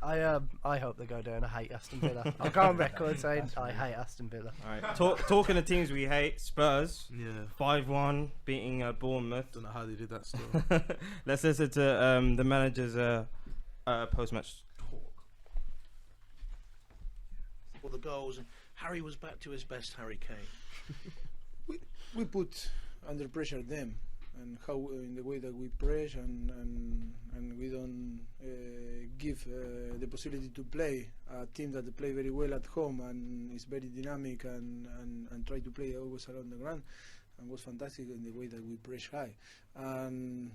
S5: I hope they go down. I hate Aston Villa. I'll go on record saying I hate Aston Villa.
S1: All right. Talking of teams we hate, Spurs.
S6: Yeah.
S1: 5-1 beating Bournemouth.
S6: Don't know how they did that still.
S1: Let's listen to the manager's post-match talk.
S14: For the goals, and Harry was back to his best Harry Kane.
S17: we put under pressure them, and how in the way that we press and we don't give the possibility to play a team that play very well at home and is very dynamic and try to play always around the ground, and was fantastic in the way that we press high, and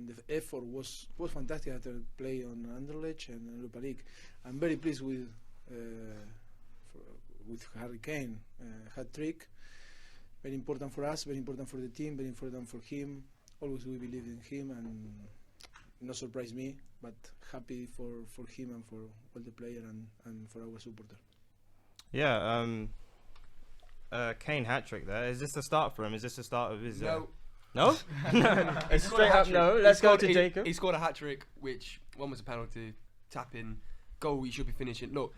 S17: the effort was fantastic after play on Anderlecht and Europa League. I'm very pleased with Harry Kane hat trick. Very important for us, very important for the team, very important for him. Always we believe in him, and not surprise me, but happy for him and for all the player and for our supporter.
S1: Yeah, Kane hat trick there. Is this the start for him? Is this the start of his?
S2: No.
S1: No?
S2: It's
S1: Straight up no. Let's go to Jacob.
S2: He scored a hat trick, which one was a penalty, tap in, goal. He should be finishing. Look,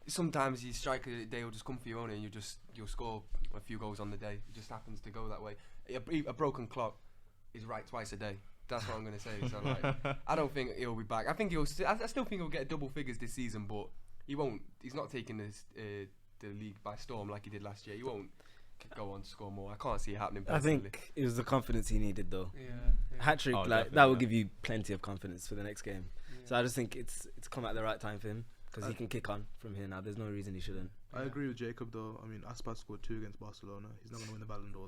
S2: sometimes the striker day will just come for you on it, and you'll score a few goals on the day. It just happens to go that way. A broken clock is right twice a day. That's what I'm gonna say. So like, I don't think he'll be back. I think I still think he'll get double figures this season, but he won't. He's not taking the league by storm like he did last year. He won't go on to score more. I can't see it happening.
S4: I
S2: Personally.
S4: think it was the confidence he needed, though.
S9: Yeah.
S4: Hat trick,
S1: Oh,
S4: like that will give you plenty of confidence for the next game. So I just think it's come at the right time for him because he can kick on from here now. There's no reason he shouldn't.
S6: I agree with Jacob though. I mean, Aspas scored 2 against Barcelona. He's not going to win the Ballon d'Or.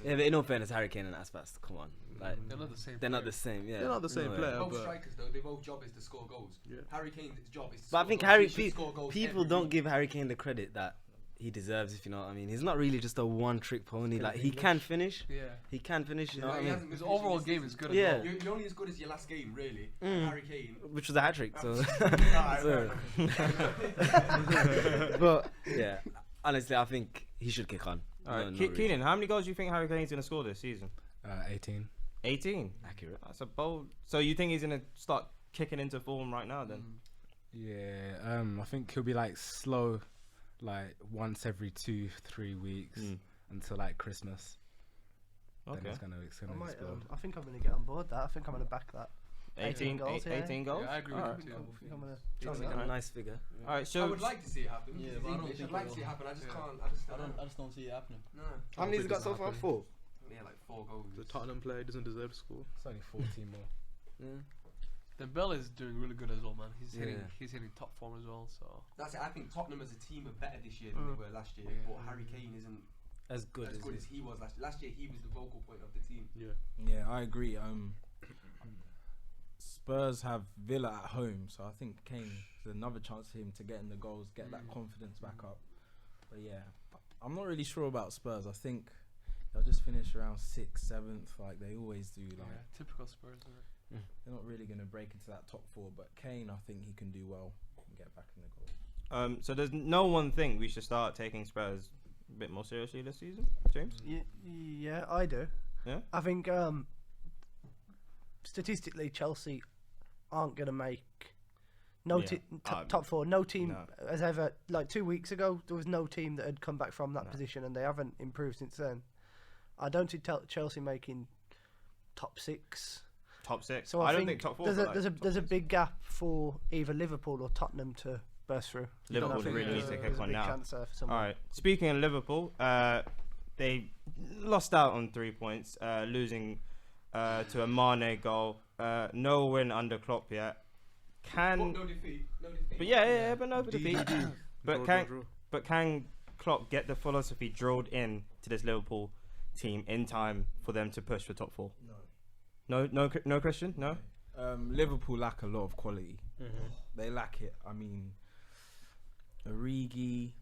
S4: Yeah, but in all fairness, Harry Kane and Aspas, come on, like
S9: They're not the same.
S4: they're not the same. Yeah,
S6: They're not the same
S4: No way.
S6: player.
S2: Both
S6: but
S2: strikers though, their both job is to score goals.
S6: Yeah.
S2: Harry Kane's job is to
S4: But I
S2: score
S4: think
S2: goals.
S4: Harry,
S2: He should score goals
S4: people
S2: every
S4: don't
S2: week.
S4: give Harry Kane the credit that he deserves, if you know what I mean. He's not really just a one-trick pony. Like he can finish.
S9: Yeah.
S4: He can finish. You know
S2: Yeah,
S4: what I
S2: he
S4: mean?
S2: hasn't
S9: His
S2: finished
S9: overall
S2: this
S9: game
S2: season.
S9: is good.
S4: Yeah.
S9: As well.
S2: You're only as good as your last game, really. Harry Kane.
S4: Which was a hat trick. So,
S2: Alright,
S4: but yeah, honestly, I think he should kick on.
S1: All right,
S4: No reason.
S1: Keenan, how many goals do you think Harry Kane's gonna score this season?
S7: 18.
S1: 18.
S4: Accurate.
S1: That's a bold. So you think he's gonna start kicking into form right now then?
S7: Yeah, I think he'll be like slow, like once every 2-3 weeks until like Christmas.
S1: Okay.
S7: Then it's gonna explode.
S5: I think I'm gonna get on board that. I think I'm gonna back that.
S1: 18 goals. 18 goals.
S9: Yeah, I agree with you.
S5: Sounds
S4: like a nice figure.
S1: All right, so
S2: I would like to see it happen.
S12: Yeah, but I don't think
S2: I'd like to see it happen. I just can't.
S12: I just don't see it happening.
S2: No.
S4: How many has he got so far? 4.
S2: Yeah, like 4 goals.
S6: The Tottenham player doesn't deserve to score.
S7: It's only 14 more.
S4: Yeah.
S9: Dembele is doing really good as well, man. He's hitting top form as well. So
S2: that's it. I think Tottenham as a team are better this year than they were last year. But Harry Kane isn't
S4: as good
S2: as he was last year. Last year he was the focal point of the team.
S8: Yeah, I agree. Spurs have Villa at home, so I think Kane is another chance for him to get in the goals, get that confidence back up. But yeah, I'm not really sure about Spurs. I think they'll just finish around 6th, 7th, like they always do. Like
S9: typical Spurs, isn't it?
S8: They're not really going to break into that top 4, but Kane, I think he can do well and get back in the goal.
S1: So there's no one thing we should start taking Spurs a bit more seriously this season, James?
S5: Yeah, I do.
S1: Yeah?
S5: I think statistically Chelsea aren't going to make top 4. No team has ever, like 2 weeks ago, there was no team that had come back from that position, and they haven't improved since then. I don't see Chelsea making top 6.
S1: Top 6.
S5: So
S1: I don't think top 4.
S5: There's a big gap for either Liverpool or Tottenham to burst through.
S1: Liverpool really needs to kick on now.
S5: All
S1: right. Speaking of Liverpool, they lost out on 3 points, losing to a Mane goal. No win under Klopp yet.
S2: No defeat.
S1: But but no defeat. But can Klopp get the philosophy drilled in to this Liverpool team in time for them to push for top 4? No, Christian? No?
S8: Liverpool lack a lot of quality. They lack it. I mean, Origi,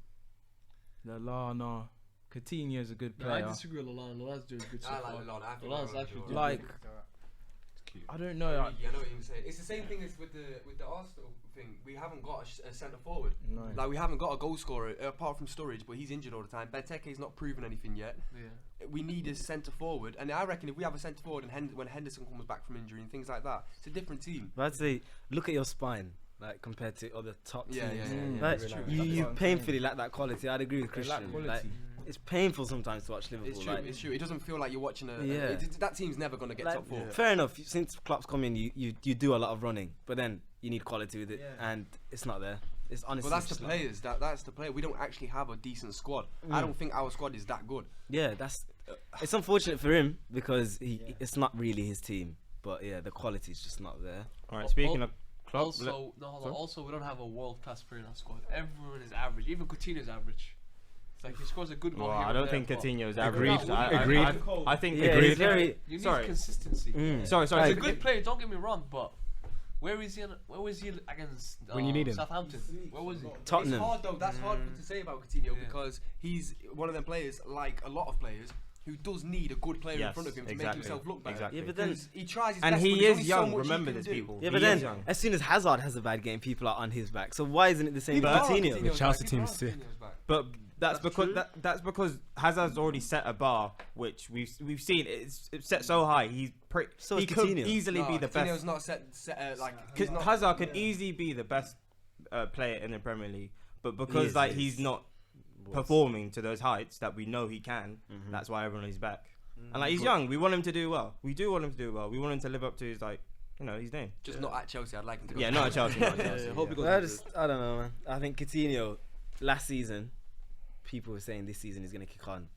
S8: Lallana, Coutinho's a good player.
S9: I disagree with Lallana. Lallana's doing good so far.
S2: I like Lallana.
S9: Lallana's actually doing
S8: like,
S9: good.
S8: I don't know.
S2: I know what you're saying. It's the same thing as with the Arsenal thing. We haven't got a centre forward.
S8: No.
S2: Like we haven't got a goal scorer apart from Sturridge, but he's injured all the time. Benteke's not proven anything yet.
S9: Yeah.
S2: We need a centre forward, and I reckon if we have a centre forward and when Henderson comes back from injury and things like that, it's a different team.
S4: But I'd say look at your spine. Like compared to other top teams,
S2: Like,
S4: you painfully lack that quality. I'd agree with Christian. Like, it's painful sometimes to watch Liverpool.
S2: It's true. It doesn't feel like you're watching that team's never gonna get top 4.
S4: Fair enough. Since Klopp's come in, you do a lot of running, but then you need quality with it, and it's not there. It's honestly.
S2: Well, that's the players. That's the player. We don't actually have a decent squad. I don't think our squad is that good.
S4: Yeah, it's unfortunate for him because it's not really his team. But yeah, the quality is just not there.
S1: All right. Speaking of Klopp,
S9: also we don't have a world class player in our squad. Everyone is average. Even Coutinho's average. It's like he scores a good goal.
S1: Well, I don't think Coutinho's average.
S7: Agreed.
S1: I think
S9: you need consistency.
S1: Sorry.
S9: He's a good player. Don't get me wrong, but where is he against
S7: when you need him?
S9: Southampton? Where was he?
S4: Tottenham.
S2: It's hard though. That's hard to say about Coutinho because he's one of them players, like a lot of players, who does need a good player in front of him to make himself look better.
S1: Exactly.
S4: Yeah, but then
S2: he tries his
S1: and
S2: best.
S1: He is young. Remember this, people.
S4: Yeah, but then as soon as Hazard has a bad game, people are on his back. So why isn't it the same with Coutinho?
S7: The Chelsea team's sick.
S1: But that's because Hazard's already set a bar, which we've seen. It's set so high. He could easily be the best.
S2: Coutinho's not set
S1: Hazard could easily be the best player in the Premier League, but because he's not performing to those heights that we know he can, that's why everyone is back. And he's young. We want him to do well. We do want him to do well. We want him to live up to his his name.
S2: Just not at Chelsea. I'd like him to go.
S1: Yeah, not at Chelsea.
S4: I don't know, man. I think Coutinho last season, people were saying this season he's going to kick on,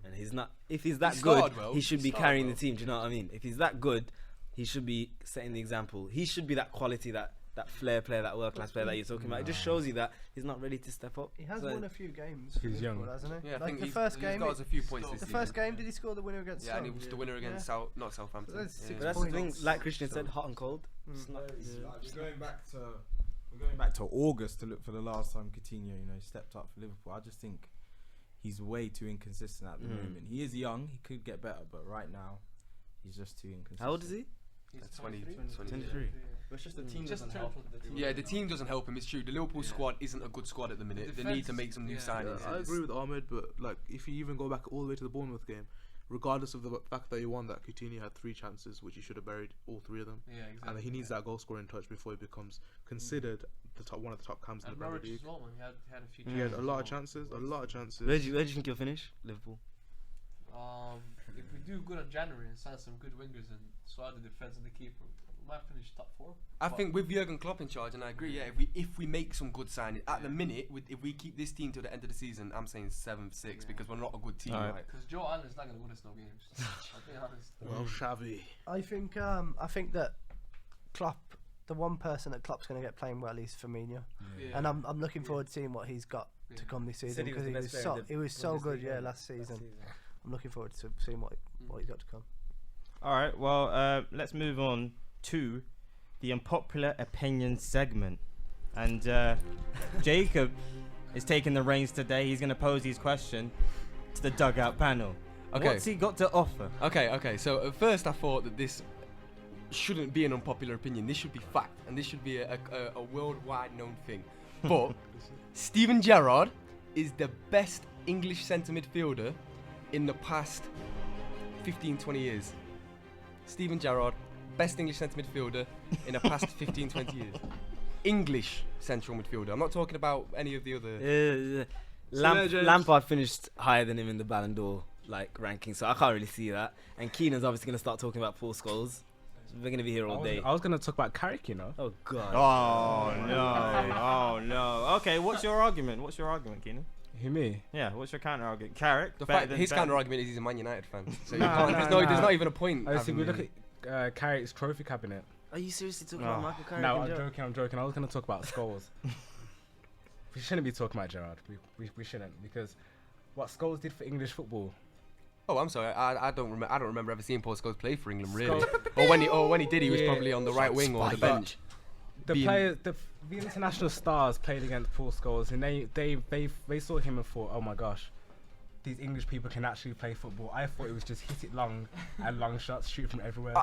S4: and he's not. If he's that good, he should be carrying the team. Do you know what I mean? If he's that good, he should be setting the example. He should be that quality, that flair player, that world class player that you're talking about. It just shows you that he's not ready to step up.
S5: He has won a few games.
S7: He's young,
S5: hasn't he?
S2: Yeah, I think
S5: the first game.
S2: He's got us a few points this season.
S5: The first game, did he score the winner against?
S2: Yeah, and it was the winner against not Southampton.
S5: So that's
S4: But that's the thing, like Christian said, hot and cold.
S8: We're going back to August to look for the last time Coutinho, stepped up for Liverpool. I just think he's way too inconsistent at the moment. He is young; he could get better, but right now, he's just too inconsistent.
S4: How old is he?
S2: He's 23.
S12: But it's just the team doesn't help.
S2: Yeah, the team doesn't help him. It's true. The Liverpool squad isn't a good squad at the minute. They need to make some new signings.
S6: I agree with Ahmed, but if you even go back all the way to the Bournemouth game, regardless of the fact that he won that, Coutinho had 3 chances which he should have buried all 3 of them.
S9: Yeah, exactly.
S6: And he needs that goal scoring touch before he becomes considered one of the top cams in the Premier League.
S9: As well, man. He had a few.
S6: He had a lot of chances.
S4: Where do you think you'll finish, Liverpool?
S9: If we do good in January and sign some good wingers and sort the defense and the keeper, we might finish top 4.
S2: I think with Jurgen Klopp in charge, and I agree, if we make some good signings at the minute, if we keep this team to the end of the season, I'm saying 7th, 6th because we're not a good team, right?
S9: Because Joe Allen's not going to win us no games. I'll be honest.
S6: Well, Xavi.
S5: I think that Klopp, the one person that Klopp's going to get playing well is Firmino, and I'm looking forward to seeing what he's got to come this season because he was so good last season. I'm looking forward to seeing what he's got to come.
S1: All right, well, let's move on to the unpopular opinion segment, and Jacob is taking the reins today. He's going to pose his question to the dugout panel.
S2: Okay.
S1: What's he got to offer?
S2: Okay. So at first I thought that this shouldn't be an unpopular opinion. This should be fact, and this should be a worldwide known thing. But Steven Gerrard is the best English centre midfielder in the past 15-20 years. Steven Gerrard, best English centre midfielder in the past 15-20 years. English central midfielder. I'm not talking about any of the other.
S4: Lampard finished higher than him in the Ballon d'Or ranking, so I can't really see that. And Keenan's obviously going to start talking about Paul Scholes. We're going to be here all day.
S7: I was going to talk about Carrick, you know.
S4: Oh, God.
S1: Oh, no. Okay, what's your argument, Keenan?
S7: Who, me?
S1: Yeah, what's your counter argument? Carrick?
S2: His counter argument is he's a Man United fan. So there's not even a point.
S7: See, we look at Carrick's trophy cabinet.
S4: Are you seriously talking about Michael Carrick?
S7: No, I'm joking. I was going to talk about Scholes. We shouldn't be talking about Gerrard. We shouldn't, because what Scholes did for English football.
S2: Oh, I'm sorry. I don't remember ever seeing Paul Scholes play for England, really. or when he did, he was probably on the right wing or the bench.
S7: The international stars played against Paul Scholes, and they saw him and thought, oh my gosh, these English people can actually play football. I thought it was just hit it long and long shots, shoot from everywhere.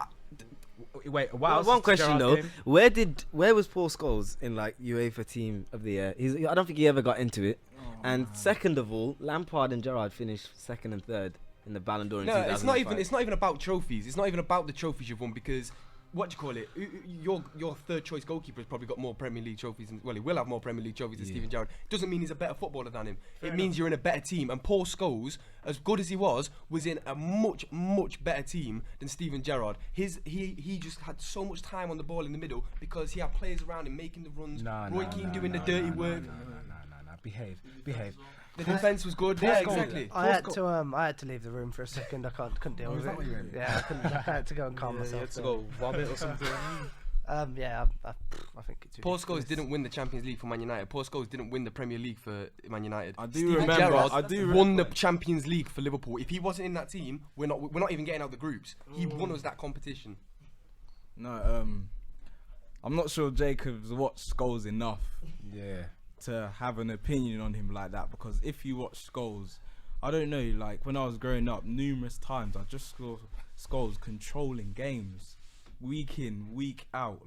S7: Wait,
S4: one question though, where was Paul Scholes in UEFA Team of the Year? I don't think he ever got into it. And second of all, Lampard and Gerrard finished 2nd and 3rd in the Ballon d'Or in 2005.
S2: It's not even about trophies. It's not even about the trophies you've won, because your third choice goalkeeper has probably got more Premier League trophies. He will have more Premier League trophies than Steven Gerrard. Doesn't mean he's a better footballer than him. It means you're in a better team. And Paul Scholes, as good as he was in a much, much better team than Steven Gerrard. He just had so much time on the ball in the middle because he had players around him making the runs. Roy Keane doing the dirty work.
S7: Behave.
S2: The defense was good. Yeah, exactly.
S5: I had to leave the room for a second. I couldn't deal with it. Yeah, I had to go and calm myself.
S6: You had to go vomit or something.
S5: I think it's.
S2: Paul Scholes didn't win the Champions League for Man United. Paul Scholes didn't win the Premier League for Man United.
S8: Steven Gerrard
S2: won the Champions League for Liverpool. If he wasn't in that team, we're not even getting out the groups. He won us that competition.
S8: No, I'm not sure Jacob's watched Scholes enough.
S7: Yeah.
S8: To have an opinion on him like that, because if you watch Scholes, I don't know, when I was growing up, numerous times I just saw Scholes controlling games, week in, week out,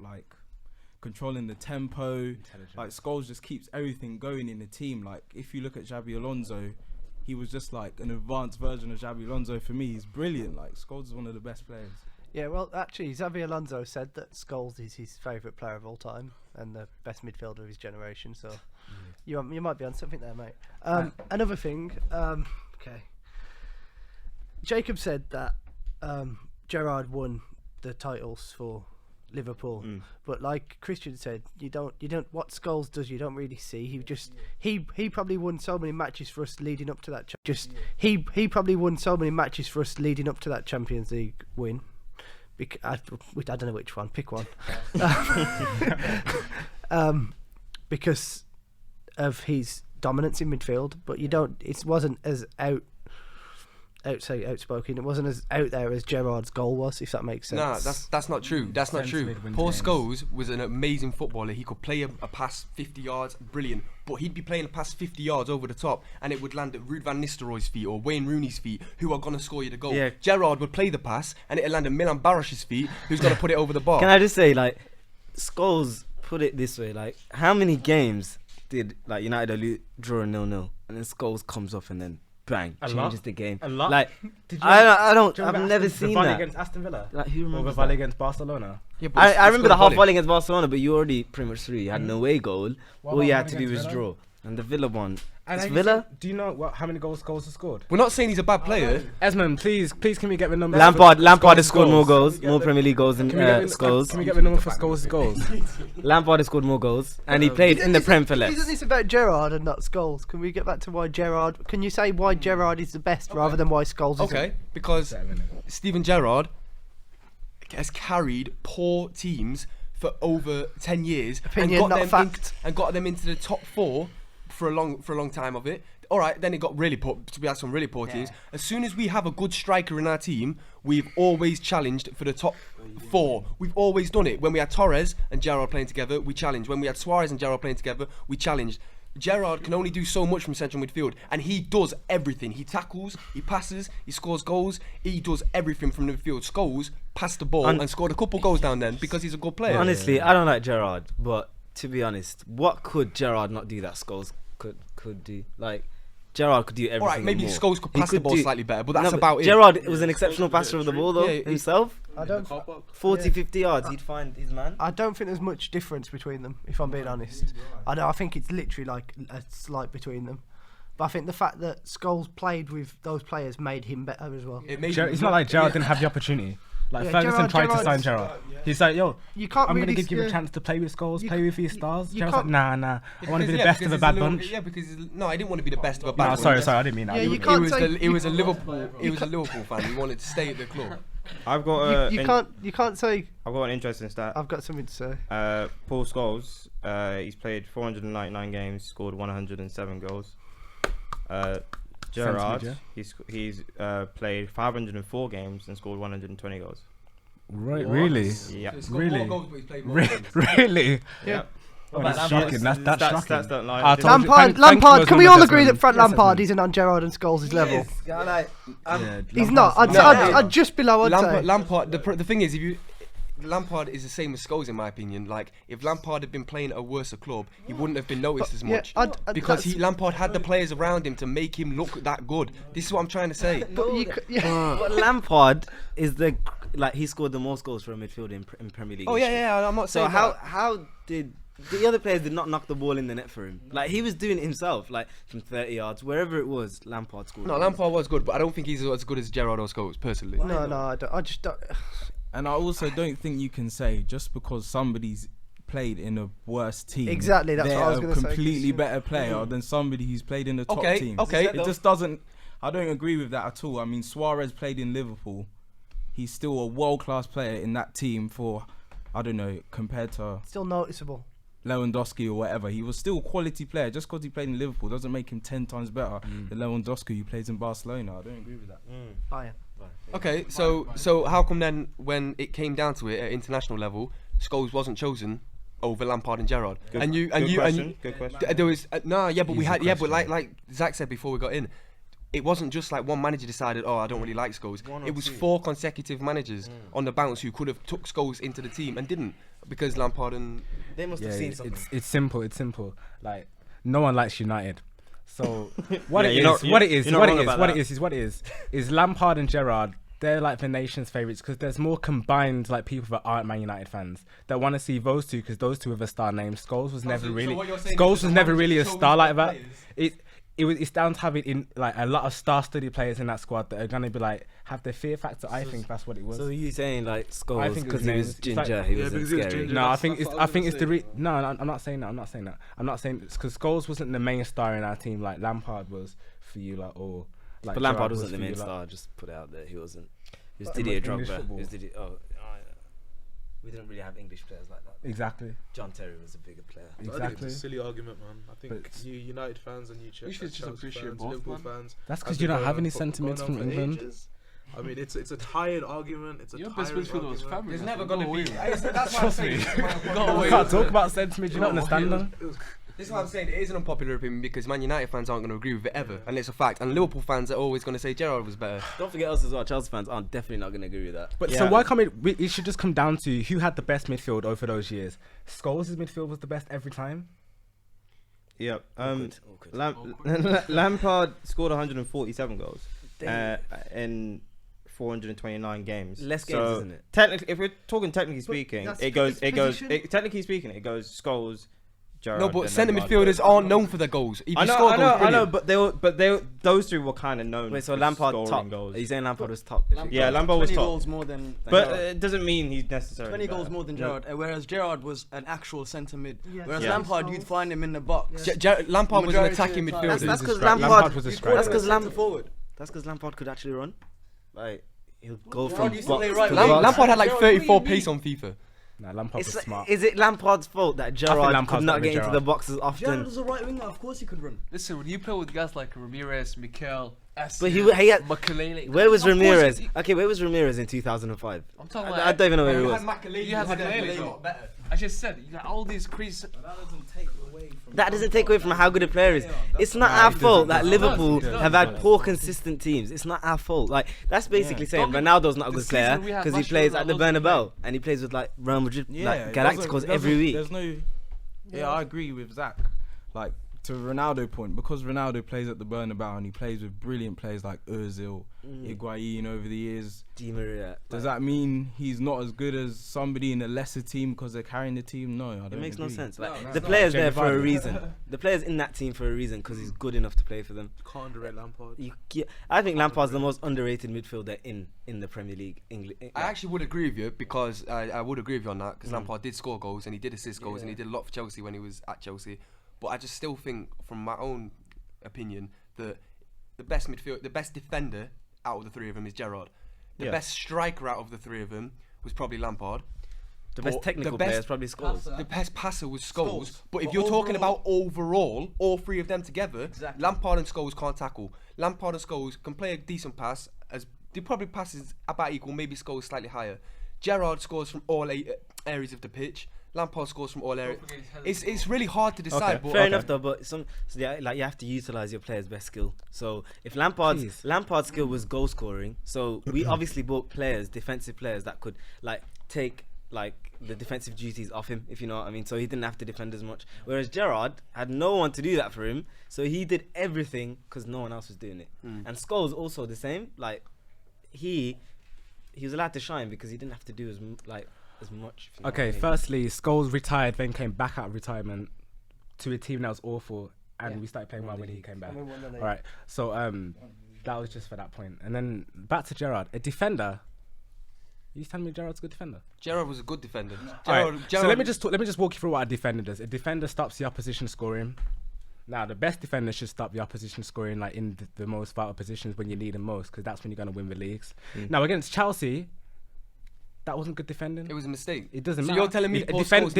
S8: controlling the tempo. Scholes just keeps everything going in the team. If you look at Xabi Alonso, he was just an advanced version of Xabi Alonso. For me, he's brilliant. Scholes is one of the best players.
S5: Yeah, well, actually, Xabi Alonso said that Scholes is his favourite player of all time and the best midfielder of his generation. So you might be on something there, mate. Another thing, okay. Jacob said that Gerrard won the titles for Liverpool, but like Christian said, you don't. What Scholes does, you don't really see. He probably won so many matches for us leading up to that. He probably won so many matches for us leading up to that Champions League win. I don't know which one. Pick one. Because of his dominance in midfield, but it wasn't as outspoken. It wasn't as out there as Gerrard's goal was, if that makes sense.
S2: No, that's not true. That's not true. Paul Scholes was an amazing footballer. He could play a pass 50 yards, brilliant. But he'd be playing a pass 50 yards over the top, and it would land at Ruud van Nistelrooy's feet or Wayne Rooney's feet, who are going to score you the goal. Yeah. Gerrard would play the pass, and it'd land at Milan Barash's feet, who's going to put it over the bar.
S4: Can I just say, Scholes put it this way, how many games did United draw a 0-0, and then Scholes comes off and then bang,
S7: A
S4: changes
S7: lot.
S4: the game.
S7: A lot.
S4: Like,
S7: Did you
S4: I don't,
S7: do you
S4: I've
S7: remember
S4: never
S7: the
S4: seen
S7: volley
S4: that.
S7: against Aston Villa.
S4: Like, who
S7: Or
S4: remembers
S7: the volley
S4: that?
S7: against Barcelona.
S2: Yeah, but
S4: I remember the half
S2: volley.
S4: volley against Barcelona, but you already pretty much through. You had an away goal.
S7: What
S4: All
S7: about
S4: you
S7: one
S4: had to do
S7: against
S4: was
S7: Villa?
S4: draw. And the Villa one.
S7: And
S4: It's
S7: have you
S4: Villa?
S7: seen- do you know how many goals Scholes has scored?
S2: We're not saying he's a bad player.
S7: Esmond, please can we get the number?
S4: Lampard
S7: for
S4: has scored more goals, more Premier League goals than
S7: Can we get the-
S4: Scholes.
S7: Can we get the number for Scholes' goals?
S4: Lampard has scored more goals, and he played in the Prem for less.
S5: Isn't this about Gerrard and not Scholes? Can we get back to why Gerrard? Can you say why Gerrard is the best rather than why Scholes is?
S2: Okay, because Steven Gerrard has carried poor teams for over 10 years
S5: Opinion,
S2: and got
S5: not
S2: them
S5: fact.
S2: and got them into the top 4 for a long time of it. All right, then it got really poor. We had some really poor teams. As soon as we have a good striker in our team, we've always challenged for the top 4. We've always done it. When we had Torres and Gerrard playing together, we challenged. When we had Suarez and Gerrard playing together, we challenged. Gerrard can only do so much from central midfield, and he does everything. He tackles, he passes, he scores goals. He does everything from the midfield. Scholes passed the ball and scored a couple goals down then because he's a good player.
S4: Honestly, I don't like Gerrard, but to be honest, what could Gerrard not do that Scholes could do? Like, Gerrard could do everything.
S2: All right, maybe
S4: more.
S2: Scholes could
S4: He
S2: pass the ball
S4: do-
S2: slightly better, but that's
S4: No,
S2: about it.
S4: Gerrard was an exceptional passer of the ball, though,
S2: Yeah,
S4: himself.
S5: I don't.
S4: 40, 50 yards, he'd find his man.
S5: I don't think there's much difference between them, if I'm being honest. I think it's literally like a slight between them. But I think the fact that Scholes played with those players made him better as well.
S7: It's not like Gerrard didn't have the opportunity. Like
S5: Yeah,
S7: Ferguson tried to
S5: Gerrard's-
S7: sign Gerrard. He's like, yo,
S5: You can't
S7: I'm
S5: really
S7: gonna give you a
S5: yeah.
S7: chance to play with Scholes, play with these stars.
S5: you
S7: Gerrard's like,
S5: can't-
S7: nah. I want to be the best of a bad bunch.
S2: Yeah, because no, I didn't want to be the best of a bad
S7: No,
S2: bunch.
S7: sorry, I didn't mean that.
S5: Yeah,
S7: I
S5: you
S7: didn't
S5: can't
S7: mean
S5: say-
S2: He was a Liverpool fan. He wanted to stay at the club.
S1: I've got
S5: You can't say.
S1: I've got an interesting stat.
S5: I've got something to say.
S1: Paul Scholes, he's played 499 games, scored 107 goals. Gerrard,
S7: Centimetre.
S1: he's played 504 games and scored 120 goals.
S7: Right, really?
S1: Yeah.
S2: He's scored
S7: Really?
S2: more goals, but he's played more games.
S7: Really?
S1: Yeah.
S7: Oh, that's shocking. That's shocking.
S1: Stats don't lie.
S7: I told you- thank-
S5: Lampard.
S7: thanks
S5: Can
S7: for
S5: we all
S7: Desmond.
S5: agree that Frank
S7: Yes,
S5: Lampard
S7: Desmond.
S5: isn't on Gerrard and Scholes' level?
S4: Yeah,
S5: He's not. I'd just below. I'd say.
S2: Lampard. The thing is, Lampard is the same as Scholes in my opinion. Like if Lampard had been playing at a worse club, he wouldn't have been noticed as
S5: yeah,
S2: much
S5: because
S2: Lampard had the players around him to make him look that good. This is what I'm trying to say.
S4: But Lampard is he scored the most goals for a midfielder in Premier League.
S2: Oh yeah, I'm not
S4: So
S2: saying
S4: how did the other players did not knock the ball in the net for him? Like he was doing it himself, like from 30 yards, wherever it was. Lampard scored.
S2: No, Lampard was good, but I don't think he's as good as Gerrard or Scholes personally.
S5: No, I don't. I just don't.
S8: And I also don't think you can say just because somebody's played in a worse team,
S5: Exactly, that's what I was
S8: they're
S5: gonna
S8: a
S5: say,
S8: completely
S5: 'cause,
S8: better player than somebody who's played in the top
S2: Okay,
S8: team.
S2: okay.
S8: It just doesn't. I don't agree with that at all. I mean, Suarez played in Liverpool. He's still a world-class player in that team for, I don't know, compared to
S5: Still noticeable.
S8: Lewandowski or whatever. He was still a quality player. Just because he played in Liverpool doesn't make him 10 times better than Lewandowski who plays in Barcelona. I don't agree with that.
S5: Bayern.
S2: Okay, so how come then when it came down to it at international level, Scholes wasn't chosen over Lampard and Gerrard?
S1: Good question.
S2: There was but we had but
S8: question.
S2: like Zach said before we got in, it wasn't just like one manager decided, oh, I don't really like Scholes. It was 4 consecutive managers on the bounce who could have took Scholes into the team and didn't because Lampard and
S4: They must have seen something.
S7: It's simple. Like no one likes United. So what
S1: Yeah,
S7: it
S1: you're
S7: is,
S1: not-
S7: what it
S1: you're
S7: is,
S1: not
S7: what
S1: wrong
S7: it is,
S1: about
S7: what
S1: that.
S7: it is Lampard and Gerrard. They're like the nation's favourites because there's more combined like people that aren't Man United fans that want to see those two because those two have a star name. Scholes was never really.
S2: what you're saying is
S7: Scholes
S2: that
S7: was
S2: the
S7: never
S2: manager
S7: really a
S2: chose
S7: star
S2: the
S7: like that.
S2: players?
S7: It's down to having in like a lot of star-studded players in that squad that are gonna be like have the fear factor. I think that's what it was.
S4: So you saying like
S7: I
S4: Scholes
S7: think
S4: because
S7: his
S4: he
S7: name
S4: was
S7: is- it's
S4: ginger,
S7: like-
S4: he
S6: Yeah,
S4: wasn't
S6: because he was
S4: scary.
S6: ginger.
S7: No, I
S6: That's
S7: think
S6: what I was
S7: it's the
S6: gonna say.
S7: no. I'm not saying that. I'm not saying it's because Scholes wasn't the main star in our team like Lampard was for you, like or like.
S4: But Lampard
S7: Gerrard
S4: wasn't the
S7: for
S4: main
S7: you, like-
S4: star. Just put it out there, he wasn't. He was
S7: But
S4: Didier
S7: English
S4: Drogba.
S7: football.
S4: He was Didier. We didn't really have English players like that.
S7: Exactly.
S4: John Terry was a bigger player.
S6: I think
S7: Exactly.
S6: it's a silly argument, man. I think
S7: But-
S6: you United fans and you Chelsea
S14: should just appreciate
S6: fans,
S14: both,
S6: Liverpool
S14: man.
S6: fans.
S7: That's
S6: have
S7: because you
S6: been
S7: don't have
S6: going
S7: any
S6: on for-
S7: sentiments
S6: going
S7: from
S6: on for
S7: England.
S6: ages. I mean, it's a tired argument. It's a
S14: Your
S6: tired
S14: best midfielder was
S6: argument.
S14: family.
S2: There's
S14: man,
S2: never
S14: so
S2: gonna
S14: go
S2: be.
S14: away.
S2: That's why I'm saying.
S7: You can't talk about sentiments. You don't understand them.
S2: This is what I'm saying. It is an unpopular opinion because Man United fans aren't going to agree with it ever, and it's a fact. And Liverpool fans are always going to say Gerrard was better.
S4: Don't forget us as well. Chelsea fans aren't definitely not going to agree with that.
S7: But so why can't it should just come down to who had the best midfield over those years? Scholes' midfield was the best every time.
S1: Yep.
S4: Awkward.
S1: Lampard scored 147 goals in 429 games.
S4: Less games, isn't it?
S1: Technically, if we're talking technically speaking, it goes. Technically speaking, it goes Scholes. Gerrard,
S2: no, but centre midfielders aren't known for their goals. If
S1: I
S2: you score goals,
S1: know, but those two were kind of known.
S4: Wait, so
S1: for
S4: Lampard
S1: scoring
S4: top?
S1: goals.
S4: Are you saying Lampard was top?
S1: Yeah, Lampard was
S5: 20
S1: top.
S5: goals more than
S1: But it doesn't mean he's necessarily
S5: 20 goals
S1: better.
S5: more than Gerrard, whereas Gerrard was an actual centre mid.
S17: Yeah.
S5: Whereas
S1: Yeah.
S5: Lampard, you'd find him in the box.
S2: Lampard was an
S5: Majority
S2: attacking
S5: of the time.
S2: midfielder.
S4: That's because
S7: Lampard was a striker.
S4: That's because
S5: centre forward.
S4: That's because Lampard could actually run. Like he'll go
S5: Gerrard
S4: from
S5: used to
S4: box
S5: play
S4: to
S5: right
S4: box.
S5: wing.
S2: Lampard had like
S5: Gerrard, what do you
S2: 34
S5: mean?
S2: pace on FIFA.
S7: Nah, Lampard was smart.
S4: Is it Lampard's fault that Gerrard
S7: Lampard's
S4: could not
S7: better
S4: get
S7: than
S4: into the
S7: Gerrard.
S4: box as
S5: Gerrard
S4: often?
S5: was a right winger, of course he could run.
S9: Listen, when you play with guys like Ramirez, Mikel,
S4: But he had.
S9: Makelele,
S4: Where was
S9: of course
S4: Ramirez?
S9: he-
S4: Okay, where was Ramirez in 2005?
S9: I'm talking
S4: I don't even know where he was.
S9: You had Makelele, though. I just said you got all these crease.
S4: That doesn't take away from how good a player is. It's not our fault that Liverpool have had poor, consistent teams. It's not our fault. Like that's basically saying Ronaldo's not a good player because he plays at the Bernabeu and he plays with like Real Madrid, like Galacticos every week.
S8: There's no. Yeah, I agree with Zach. Like to Ronaldo point, because Ronaldo plays at the Bernabeu and he plays with brilliant players like Özil, Higuain over the years.
S4: Di Maria.
S8: Does that mean he's not as good as somebody in a lesser team because they're carrying the team? No, I don't.
S4: It makes no
S8: agree.
S4: sense. Like the player's there for a reason. The player's in that team for a reason because he's good enough to play for them.
S6: Can't underrate Lampard.
S4: I think Lampard's the most underrated midfielder in the Premier League.
S2: I actually would agree with you because I would agree with you on that because Lampard did score goals and he did assist goals and he did a lot for Chelsea when he was at Chelsea. But I just still think, from my own opinion, that the best defender out of the three of them is Gerrard. The best striker out of the three of them was probably Lampard.
S4: The best technical player is probably Scholes.
S2: The best passer was Scholes. But if you're talking about overall, all three of them together, Lampard and Scholes can't tackle. Lampard and Scholes can play a decent pass, as they probably passes about equal, maybe Scholes slightly higher. Gerrard scores from all areas of the pitch. Lampard scores from all areas. It's really hard to decide.
S4: Okay. Fair enough though, but you have to utilize your player's best skill. So if Lampard's skill was goal scoring, so we obviously bought defensive players that could like take like the defensive duties off him, if you know what I mean. So he didn't have to defend as much. Whereas Gerrard had no one to do that for him, so he did everything because no one else was doing it. And Scholes also the same. Like he was allowed to shine because he didn't have to do as much. If you know
S7: Okay,
S4: what I mean.
S7: firstly, Scholes retired, then came back out of retirement to a team that was awful, and we started playing well when he came back. All right, so that was just for that point. And then back to Gerrard, a defender. You telling me Gerrard's a good defender?
S2: Gerrard was a good defender.
S7: So let me just walk you through what a defender does. A defender stops the opposition scoring. Now, the best defender should stop the opposition scoring like in the most vital positions when you need them most, because that's when you're going to win the leagues. Now, against Chelsea, that wasn't good defending.
S2: It was a mistake.
S7: It doesn't
S2: so
S7: matter.
S2: you're telling me defenders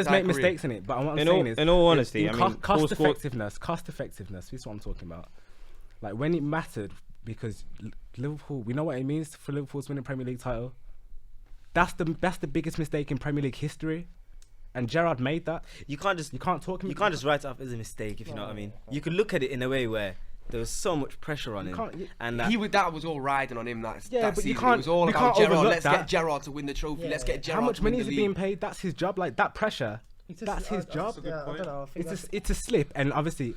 S7: make mistakes in it. But what I'm saying is,
S1: in all honesty, I mean,
S7: cost effectiveness. This is what I'm talking about. Like when it mattered, because Liverpool, we know what it means for Liverpool to win a Premier League title. That's the biggest mistake in Premier League history, and Gerrard made that.
S4: You can't just write it off as a mistake, if you know what I mean. You could look at it in a way where there was so much pressure on him, and
S2: that was all riding on him. That
S7: but
S2: season.
S7: you can't.
S2: It was all
S7: you
S2: about
S7: can't
S2: Gerrard. Let's
S7: that.
S2: get Gerrard to win the trophy. Let's get Gerrard.
S7: How much
S2: to win
S7: money
S2: the
S7: is he being
S2: league.
S7: paid? That's his job. Like that pressure. That's his job.
S5: I don't know,
S7: It's a slip, and obviously,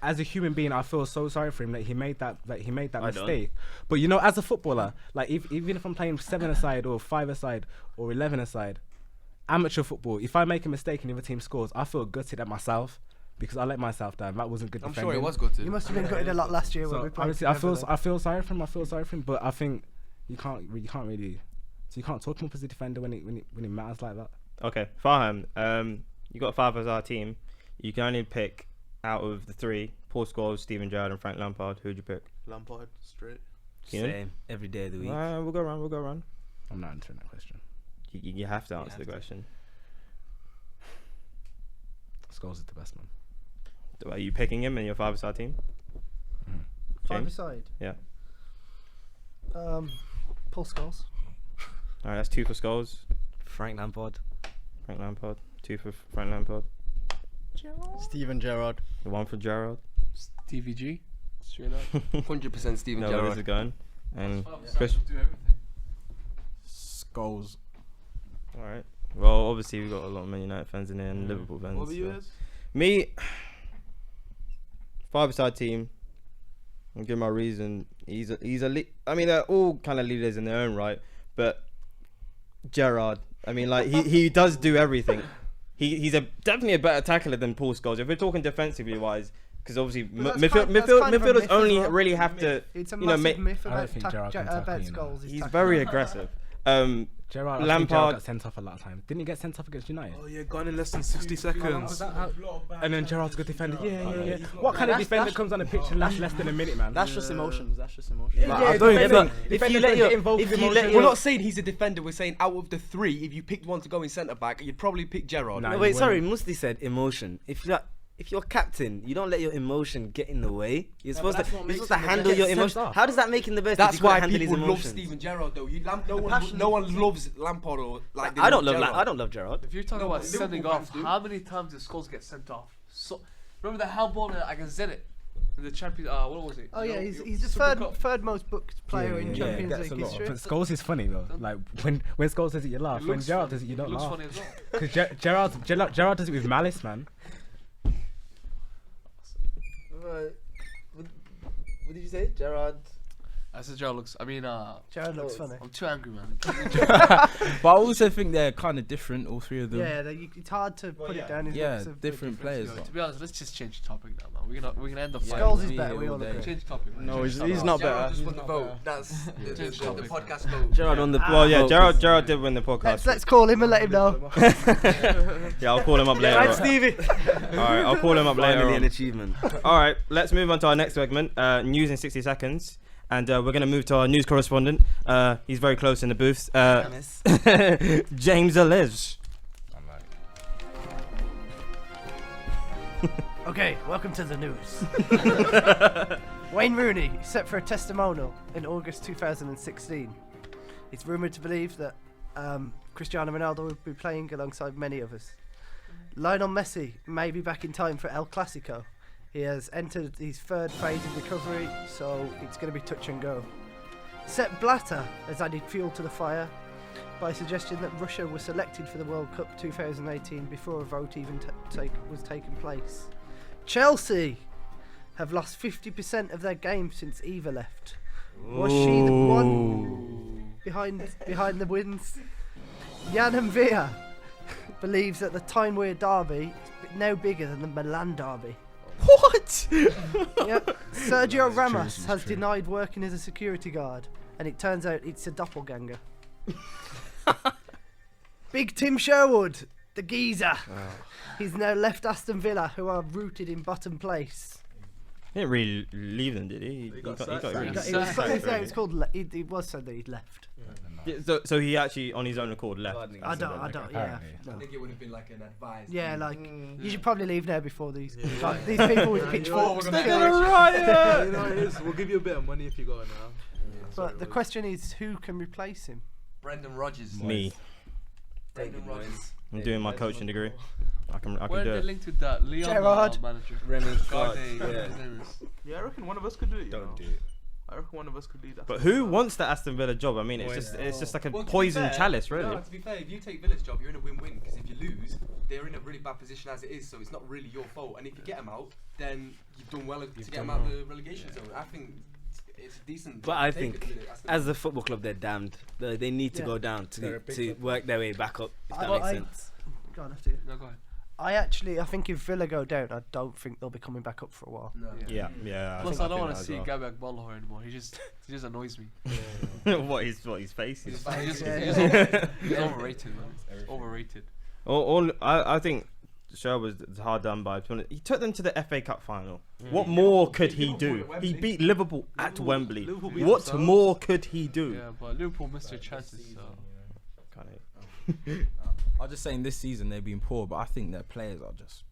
S7: as a human being, I feel so sorry for him that he made that mistake. But you know, as a footballer, like even if I'm playing 7-a-side or 5-a-side or 11-a-side, amateur football, if I make a mistake and the other team scores, I feel gutted at myself because I let myself down. That wasn't good.
S2: I'm
S7: defending.
S2: sure it was gutted.
S5: You must have been gutted a lot last year when we played.
S7: Honestly, I feel sorry for him. But I think you can't really. So you can't talk him up as a defender when it matters like that.
S1: Okay, Farham, you got a 5-a-side team. You can only pick out of the three: Paul Scholes, Steven Gerrard, and Frank Lampard. Who'd you pick?
S14: Lampard, straight.
S4: Same every day of the week.
S1: We'll go around.
S7: I'm not answering that question.
S1: You have to answer the question.
S7: Scholes is the best man.
S1: Are you picking him in your 5-a-side team? James?
S5: 5-a-side?
S1: Yeah.
S5: Paul Scholes.
S1: Alright, that's 2 for Scholes.
S4: Frank Lampard.
S1: 2 for Frank Lampard.
S12: Steven Gerrard.
S1: 1 for Gerrard.
S9: Stevie G. Straight up.
S2: 100% Steven Gerrard.
S1: Where's it going? And
S9: Chris.
S8: Scholes.
S1: Alright. Well, obviously we've got a lot of Man United fans in here and Liverpool fans.
S6: What were you guys?
S1: Me, 5-side team. I'll give my reason. He's a I mean, they're all kind of leaders in their own right, but Gerrard. I mean, like he does do everything. He's definitely a better tackler than Paul Scholes. If we're talking defensively wise, because obviously midfielders only really have to,
S5: it's a
S1: you know,
S5: massive myth
S7: I don't think Gerrard can tackle,
S5: about
S7: you know.
S5: Scholes.
S1: He's very aggressive.
S7: Gerrard
S1: Lampard
S7: got sent off a lot of times. Didn't he get sent off against United?
S6: Oh yeah, gone in less than 60 seconds.
S7: And then Gerrard's a good defender. Yeah. What kind of defender comes on the pitch and lasts less than a minute, man?
S12: That's just emotions.
S18: We're not saying he's a defender. We're saying out of the three, if you picked one to go in centre back, you'd probably pick Gerrard.
S4: No, wait, sorry. Musti said emotion. If you're captain, you don't let your emotion get in the way. You're supposed to handle your emotion. How does that make him the best?
S18: That's why people love Steven Gerrard, though. No one loves Lampard or like.
S4: I don't love Gerrard.
S9: If you're talking about sending off, how many times did Scholes get sent off? So remember the handball against Zenit in the Champions? What was it?
S5: Oh yeah, he's the third most booked player in Champions League history.
S7: But Scholes is funny though. Like when Scholes does it, you laugh. When Gerrard does it, you don't laugh.
S9: Funny as well.
S7: Because Gerrard does it with malice, man.
S12: What did you say, Gerrard?
S9: I said Gerrard looks. I mean,
S5: Gerrard looks funny.
S9: I'm too angry, man.
S8: But I also think they're kind of different, all three of them.
S5: Yeah, it's hard to put it down.
S8: Different players.
S9: To be honest, let's just change the topic now, man. We're gonna end up.
S5: Scholes is better. We all agree.
S9: Change the topic.
S8: No, he's not better.
S2: Gerrard just won the vote. That's the podcast vote.
S4: Gerrard on the
S1: well, yeah, Gerrard did win the podcast.
S5: Let's call him and let him know.
S1: Yeah, I'll call him up later.
S4: Right, Stevie.
S1: All right, I'll call him up later.
S4: Finally an achievement.
S1: All right, let's move on to our next segment, news in 60 seconds. And we're going to move to our news correspondent. He's very close in the booths. James Aliz.
S5: Okay, welcome to the news. Wayne Rooney is set for a testimonial in August 2016. It's rumoured to believe that Cristiano Ronaldo will be playing alongside many others. Lionel Messi may be back in time for El Clasico. He has entered his third phase of recovery, so it's going to be touch and go. Sepp Blatter has added fuel to the fire by suggesting that Russia was selected for the World Cup 2018 before a vote even was taken place. Chelsea have lost 50% of their games since Eva left. Was she the one behind the wins? Jan and Villa believes that the Tyne-Wear derby is now bigger than the Milan derby.
S1: What?
S5: Yep. Sergio Ramos has denied working as a security guard, and it turns out it's a doppelganger. Big Tim Sherwood, the geezer. He's now left Aston Villa, who are rooted in bottom place.
S1: He didn't really leave them, did he? He
S5: was said that he'd left.
S1: Yeah, so he actually, on his own accord, left.
S5: I don't. Yeah.
S2: I think it would have been like an advice.
S5: Yeah, like you should probably leave now before these these people with pitchforks.
S6: They're gonna riot. You know it is. We'll give you a bit of money if you go now.
S5: But the question is, who can replace him?
S2: Brendan Rodgers.
S1: Me.
S2: Brendan Rodgers.
S1: I'm doing my coaching degree. I can
S9: Where
S1: do
S9: are they
S1: it.
S9: linked with that? Leon
S5: Gerrard.
S9: Manager.
S4: Remy Scott.
S6: Yeah, I reckon one of us could do it.
S7: Don't do it.
S6: I reckon one of us could do that.
S1: But who wants the Aston Villa job? I mean, it's just like a poison chalice, really.
S2: No, to be fair, if you take Villa's job, you're in a win-win, because if you lose, they're in a really bad position as it is, so it's not really your fault. And if you get them out, then you've done well to get them out of the relegation zone. I think it's decent.
S4: But I think, as a football club, they're damned. They need to go down to work their way back up, if that makes sense.
S5: Go on, after you.
S9: No, go ahead.
S5: I think if Villa go down, I don't think they'll be coming back up for a while.
S2: No.
S1: Yeah.
S9: Plus, I don't want to see Gabak Ballahor anymore. He just annoys me.
S1: What his face is.
S9: He's overrated, man. Overrated.
S1: I think Sherwood was hard done by. He took them to the FA Cup final. What more could he do? He beat Liverpool at Wembley. What more could he do?
S9: Yeah, but Liverpool missed their chances.
S8: I'm just saying this season they've been poor, but I think their players are just...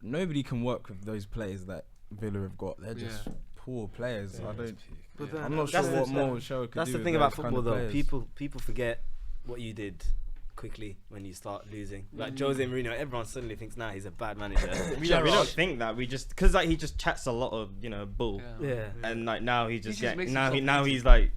S8: Nobody can work with those players that Villa have got. They're just poor players. I'm not sure what more Sherwood could do.
S4: That's the thing about football, though. People forget what you did quickly when you start losing. Like Jose Mourinho, everyone suddenly thinks, nah, he's a bad manager.
S1: we don't think that. We just, because like he just chats a lot of bull.
S4: Yeah.
S1: And like now he's just
S9: makes
S1: now he's like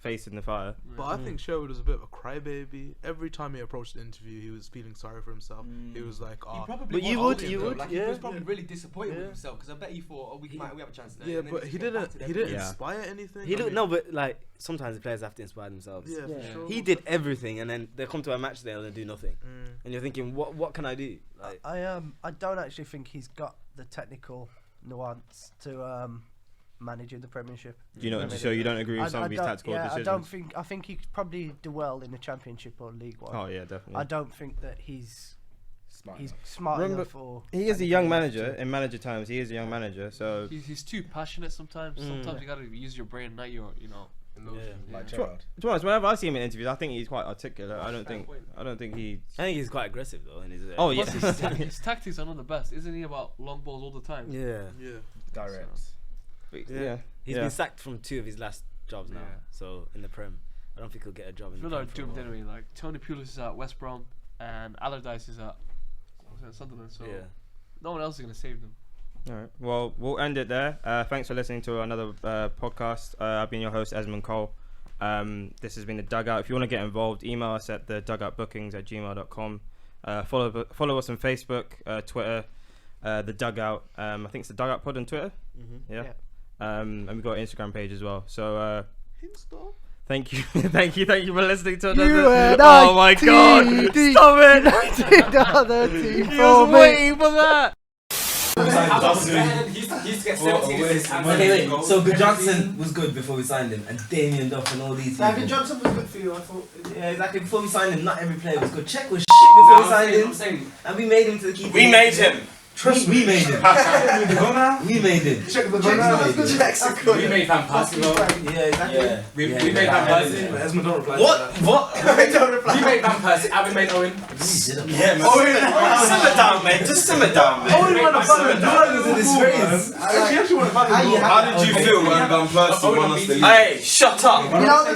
S1: facing the fire.
S6: But I think Sherwood was a bit of a crybaby. Every time he approached the interview, he was feeling sorry for himself. He was like, "Oh,
S2: but you would, like, he was probably really disappointed with himself because I bet he thought, "Oh, we have a chance today."
S6: Yeah, but he didn't inspire anything.
S4: He didn't. No, but like sometimes the players have to inspire themselves.
S6: Yeah, for sure.
S4: He did everything, and then they come to a match day and they do nothing, and you're thinking, what can I do? Like,
S5: I don't actually think he's got the technical nuance to manage in the Premiership.
S1: You know, so you don't agree with some of his tactical decisions?
S5: I think he could probably do well in the Championship or League One.
S1: Oh yeah, definitely.
S5: I don't think that he's smart enough. Or
S1: he is a young manager in manager times. He is a young manager, so
S9: he's too passionate sometimes. Sometimes you gotta use your brain, not your
S12: like Gerrard.
S1: To be honest, whenever I see him in interviews, I think he's quite articulate. I don't think he.
S4: I think he's quite aggressive though. In his
S1: oh yeah,
S9: his tactics are not the best. Isn't he about long balls all the time?
S4: Yeah.
S12: Direct.
S4: He's been sacked from 2 of his last jobs now. So in the Prem, I don't think he'll get a job in the
S9: Villa are
S4: Prem.
S9: doomed anyway. Like Tony Pulis is at West Brom and Allardyce is at Sunderland. So no one else is gonna save them.
S1: All right. Well, we'll end it there. Thanks for listening to another podcast. I've been your host, Esmond Cole. This has been The Dugout. If you want to get involved, email us at thedugoutbookings@gmail.com. Follow us on Facebook, Twitter, The Dugout. I think it's The Dugout Pod on Twitter. Yeah. And we've got an Instagram page as well. So thank you. thank you for listening to another. Oh my God! Stop it! He was waiting for that.
S4: Wait. So Johnson was good before we signed him, and Damien Duff and all these people.
S5: David Johnson was good for you, I thought.
S4: Yeah, exactly. Before we signed him, not every player was good. Czech was shit before we signed him, and we made him to the keeper.
S18: We made him.
S4: Trust me, we made him. We made him.
S7: We made Van Persie.
S4: Yeah, exactly.
S7: We made Van Persie.
S18: Esmond don't reply.
S7: What? We made Van Persie. And we made Owen.
S18: Yeah, man. Simmer down, mate. Just simmer down, mate.
S4: Owen won a Ballon d'Or in this race.
S18: How did you feel when Van Persie won us the league? Hey, shut up.
S5: You know the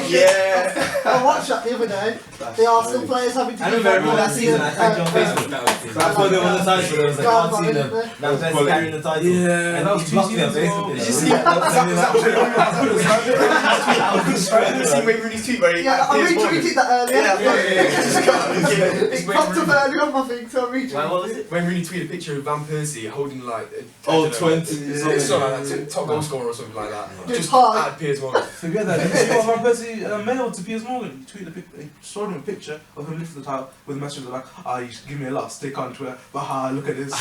S5: Yeah. I watched that the other day. The Arsenal players having to.
S4: I remember that season. I tagged you on Facebook. I saw them on the title. There was like, I can't see them. Now Persie carrying the title.
S6: Yeah,
S4: and he blocked me on Facebook.
S18: Did you see that? I was Wayne Rooney's tweet where he.
S5: I retweeted that earlier. It popped up earlier on my thing, so I retweeted.
S18: What was it? Wayne Rooney tweeted a picture of Van Persie holding like
S16: 20.
S18: Something like that, top goal scorer or something like that.
S5: Just hard.
S18: At Piers Morgan.
S19: Forget that. Did you see what Van Persie mailed to Piers Morgan? He tweeted he showed him a picture of him lifting the title with a message like, you should give me a lot, stick on Twitter, but look at this.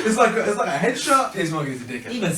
S19: It's like a headshot.
S18: Piers Morgan is a dickhead.
S4: Even